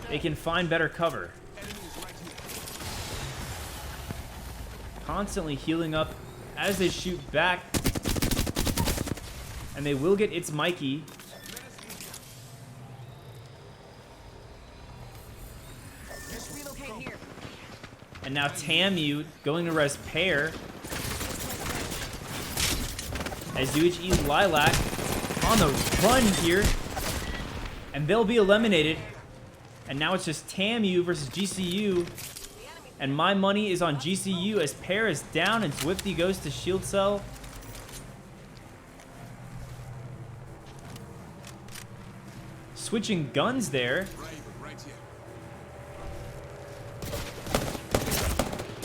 they can find better cover. Constantly healing up as they shoot back. And they will get It's Mikey. And now Tamu going to res pair. As UHE Lilac on the run here. And they'll be eliminated. And now it's just Tamu versus GCU. And my money is on GCU as pair is down and Swifty goes to shield cell. Switching guns there.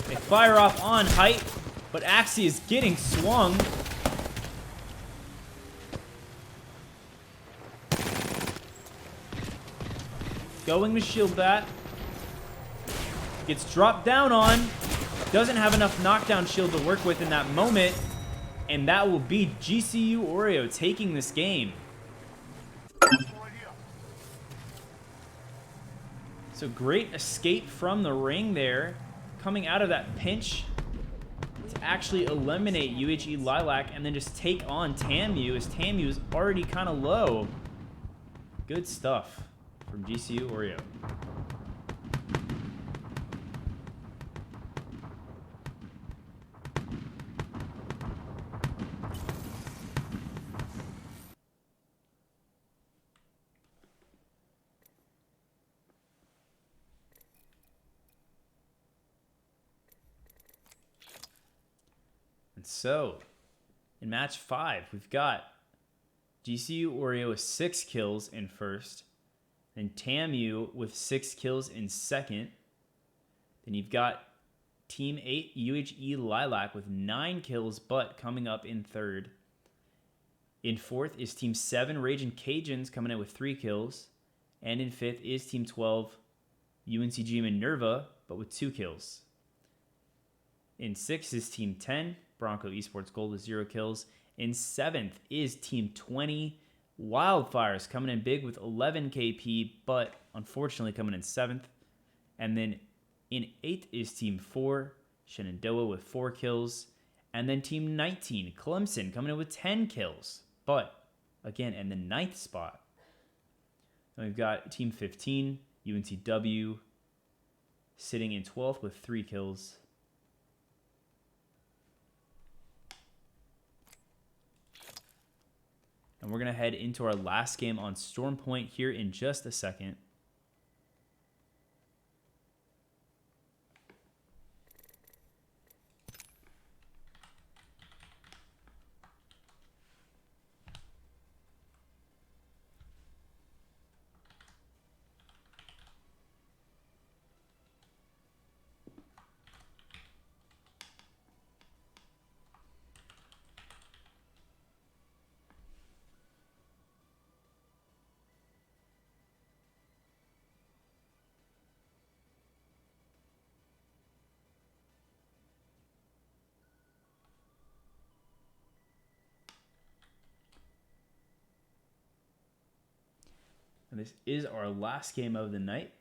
They fire off on height, but Axie is getting swung. Going to shield that. Gets dropped down on. Doesn't have enough knockdown shield to work with in that moment. And that will be GCU Oreo taking this game. So great escape from the ring there. Coming out of that pinch to actually eliminate UHE Lilac and then just take on Tamu as Tamu is already kind of low. Good stuff from GCU Oreo. And so, in match 5, we've got GCU Oreo with 6 kills in first, then Tamu with 6 kills in second. Then you've got Team 8 UHE Lilac with 9 kills, but coming up in third. In fourth is Team 7 Raging Cajuns coming in with 3 kills. And in fifth is Team 12 UNCG Minerva, but with 2 kills. In sixth is Team 10 Bronco Esports Gold with 0 kills. In 7th is Team 20 Wildfires coming in big with 11 KP, but unfortunately coming in 7th. And then in 8th is Team 4 Shenandoah with 4 kills. And then Team 19 Clemson coming in with 10 kills, but again in the 9th spot. And we've got Team 15 UNCW sitting in 12th with 3 kills. And we're going to head into our last game on Storm Point here in just a second. And this is our last game of the night.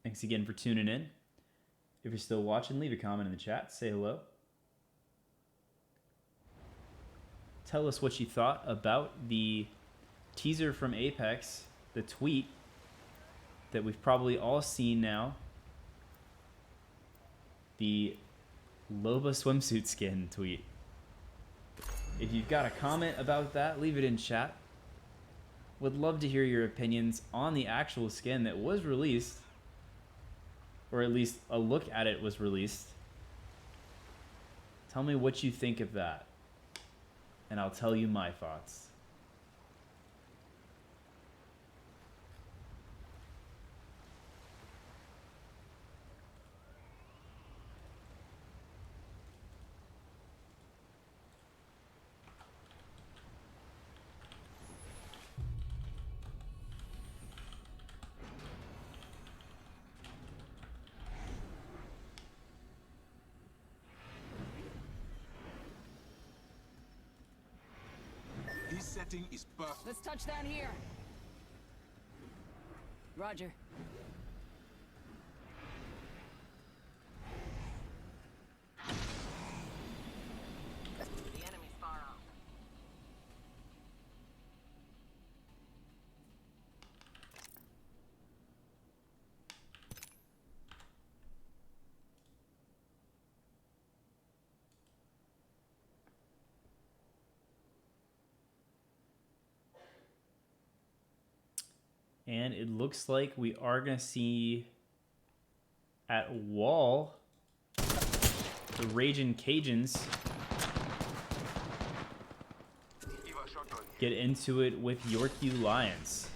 Thanks again for tuning in. If you're still watching, leave a comment in the chat. Say hello. Tell us what you thought about the teaser from Apex, the tweet that we've probably all seen now. The Loba swimsuit skin tweet. If you've got a comment about that, leave it in chat. Would love to hear your opinions on the actual skin that was released, or at least a look at it was released. Tell me what you think of that, and I'll tell you my thoughts. This setting is perfect. Let's touch down here. Roger. The enemy's far off. And it looks like we are going to see at wall the Raging Cajuns get into it with Yorkie Lions.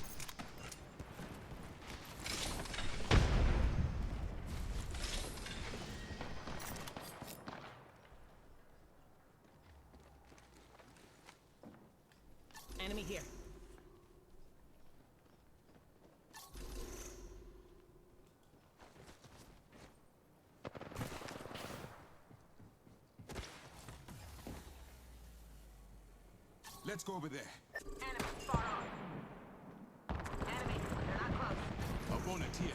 Enemy here. Let's go over there. Enemy far off. Enemy, they're not close. Opponent here.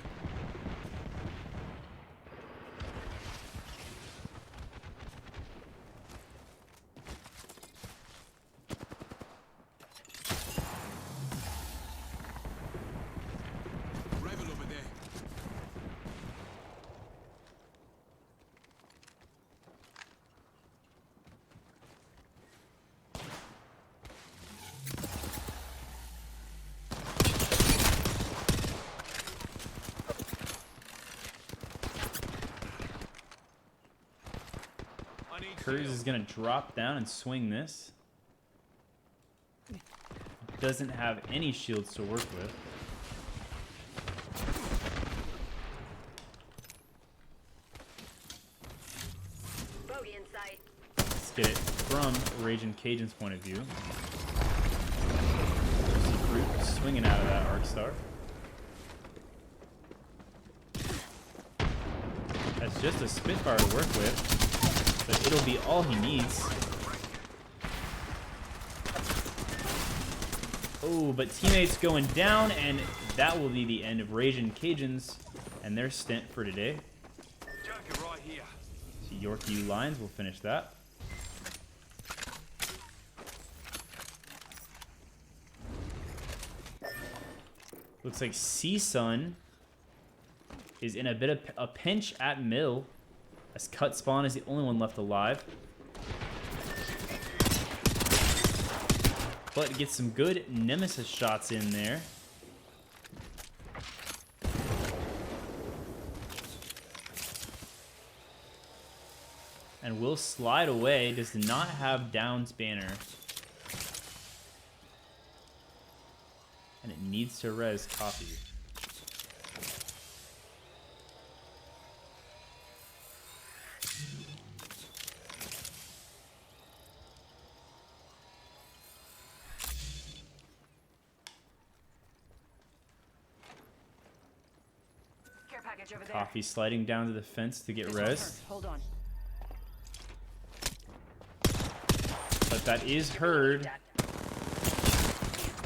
Rival over there. Kurz is going to drop down and swing this. Doesn't have any shields to work with. Bogey in sight. Let's get it from Raging Cajun's point of view. Fruit swinging out of that Arc Star. That's just a Spitfire to work with, but it'll be all he needs. Oh, but teammates going down, and that will be the end of Raging Cajuns and their stint for today. Right here. So Yorkie Lions will finish that. Looks like CSUN is in a bit of a pinch at mill, as Cut Spawn is the only one left alive. But gets some good Nemesis shots in there. And will slide away, does not have Down's banner. And it needs to res copy. Care package over there. Coffee sliding down to the fence to get res. Hold on. But that is heard.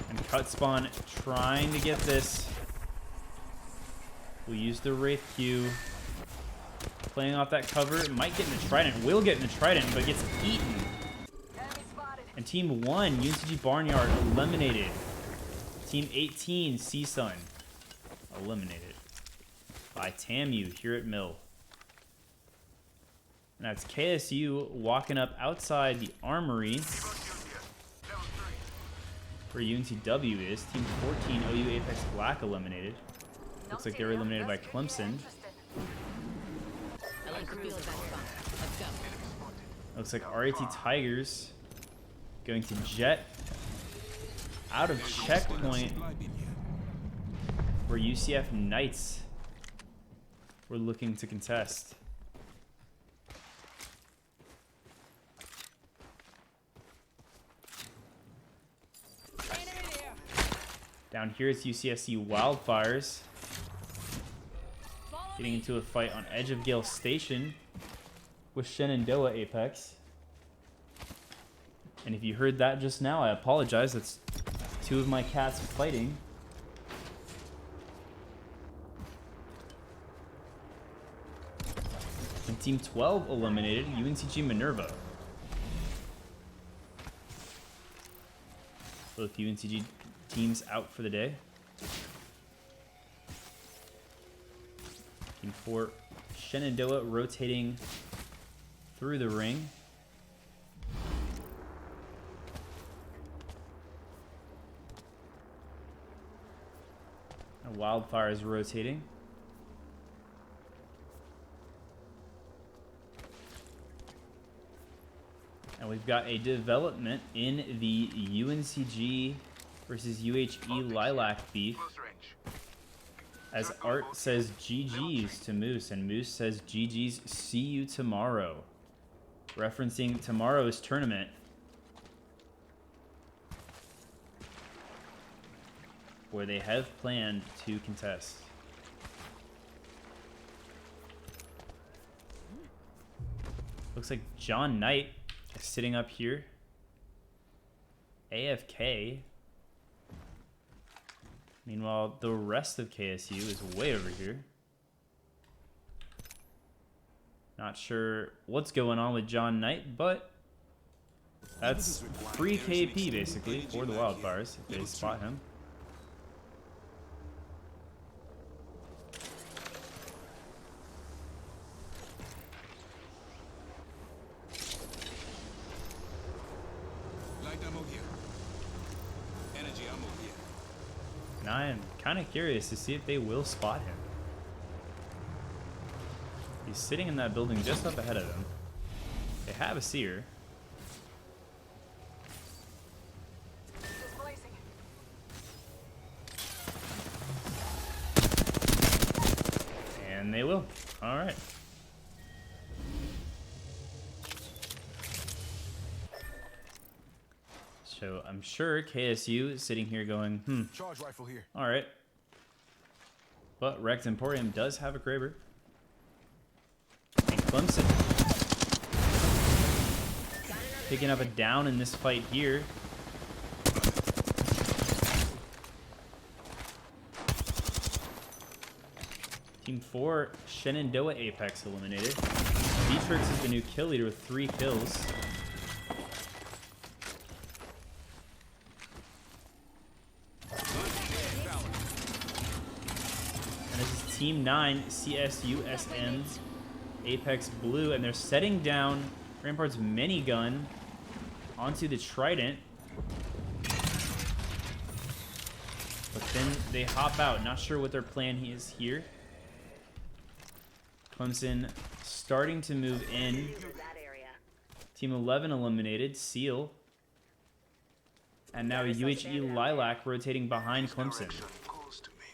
And Cut Spawn trying to get this. We'll use the Wraith Q. playing off that cover. Might get in the Trident. Will get in the Trident, but gets eaten. Enemy spotted. And Team 1, UNCG Barnyard, eliminated. Team 18, CSUN, eliminated by TAMU here at Mill. And that's KSU walking up outside the Armory where UNCW is. Team 14, OU Apex Black, eliminated. Looks like they were eliminated by Clemson. I like the feel of that spot. Let's go. Looks like RAT Tigers going to jet out of checkpoint where UCF Knights were looking to contest. Down here it's UCSC Wildfires getting into a fight on edge of Gale Station with Shenandoah Apex. And if you heard that just now, I apologize. That's two of my cats fighting. And Team 12 eliminated UNCG Minerva. Both UNCG teams out for the day. Team 4, Shenandoah rotating through the ring. And Wildfire is rotating. And we've got a development in the UNCG versus UHE Lilac beef. As Art says GG's to Moose, and Moose says GG's, see you tomorrow. Referencing tomorrow's tournament. Where they have planned to contest. Looks like John Knight is sitting up here. AFK. Meanwhile, the rest of KSU is way over here. Not sure what's going on with John Knight, but that's free KP basically for the Wildfires if they spot him. Light ammo here. Energy ammo here. And I am kind of curious to see if they will spot him. He's sitting in that building just up ahead of them. They have a seer. Displacing. And they will. All right. So I'm sure KSU is sitting here going, Charge rifle here. all right. But Rex Emporium does have a Kraber. And Clemson picking up a down in this fight here. Team 4, Shenandoah Apex eliminated. Beatrix is the new kill leader with 3 kills. And this is Team 9, CSUSN Apex Blue, and they're setting down Rampart's minigun onto the Trident. But then they hop out. Not sure what their plan is here. Clemson starting to move in. That area. Team 11 eliminated. Seal. And now UHE Lilac rotating behind Clemson. Calls to me.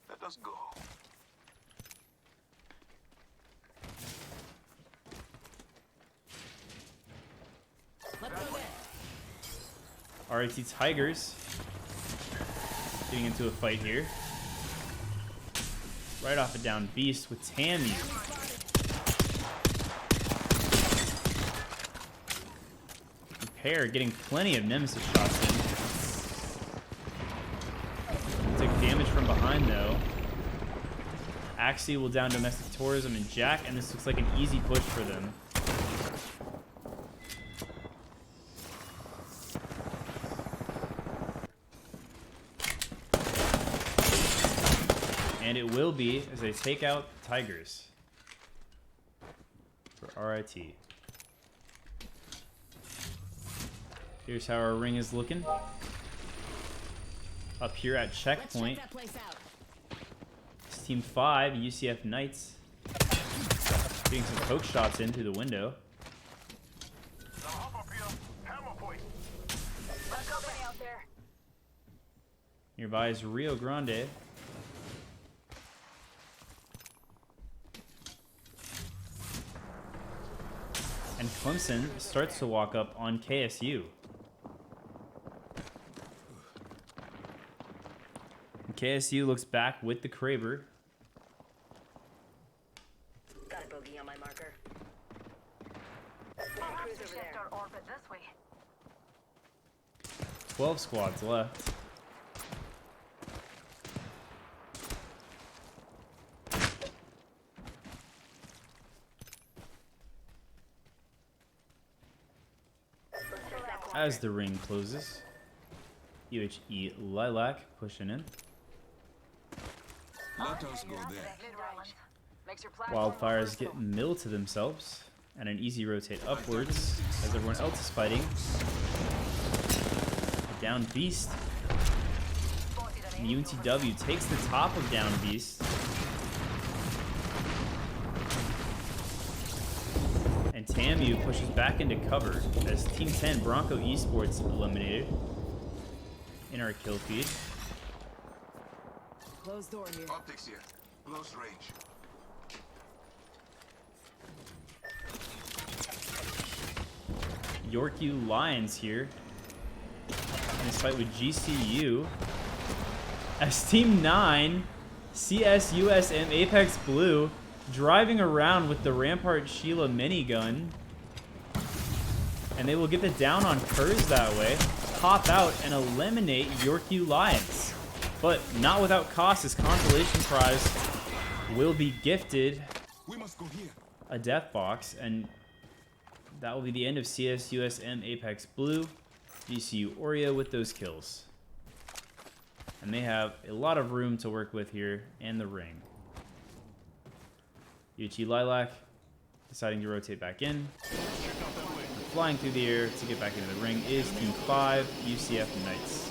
Let us go. Let's go there. RAT Tigers getting into a fight here. Right off a down beast with TAMU. The pair getting plenty of Nemesis shots in. Took damage from behind though. Axie will down Domestic Tourism and Jack, and this looks like an easy push for them. And it will be as they take out Tigers for RIT. Here's how our ring is looking. Up here at checkpoint, Let's check that place out. it's Team 5, UCF Knights, getting some poke shots in through the window. Now hop up here. Hammer point. Let's go Benny out there. Nearby is Rio Grande. And Clemson starts to walk up on KSU. And KSU looks back with the Kraber. Got a bogey on my marker. Perhaps Cruise we over shift there. our orbit this way. 12 squads left. As the ring closes, UHE Lilac pushing in. Let us go there. Mid-range. Makes your platform Wildfires versatile. get milled to themselves, and an easy rotate upwards as everyone else is fighting. Down Beast. And UNTW takes the top of Down Beast. And TAMU pushes back into cover as Team 10 Bronco Esports eliminated in our kill feed. Closed door here. Optics here. Close range. Yorku Lions here in this fight with GCU. As Team 9, CSUSM Apex Blue, driving around with the Rampart Sheila minigun. And they will get the down on Kurz that way, pop out and eliminate Yorku Lions. But not without cost, as consolation prize will be gifted We must go here. a death box, and that will be the end of CSUSM Apex Blue. GCU Oreo with those kills. And they have a lot of room to work with here and the ring. UHE Lilac deciding to rotate back in. Flying through the air to get back into the ring is Team 5, UCF Knights.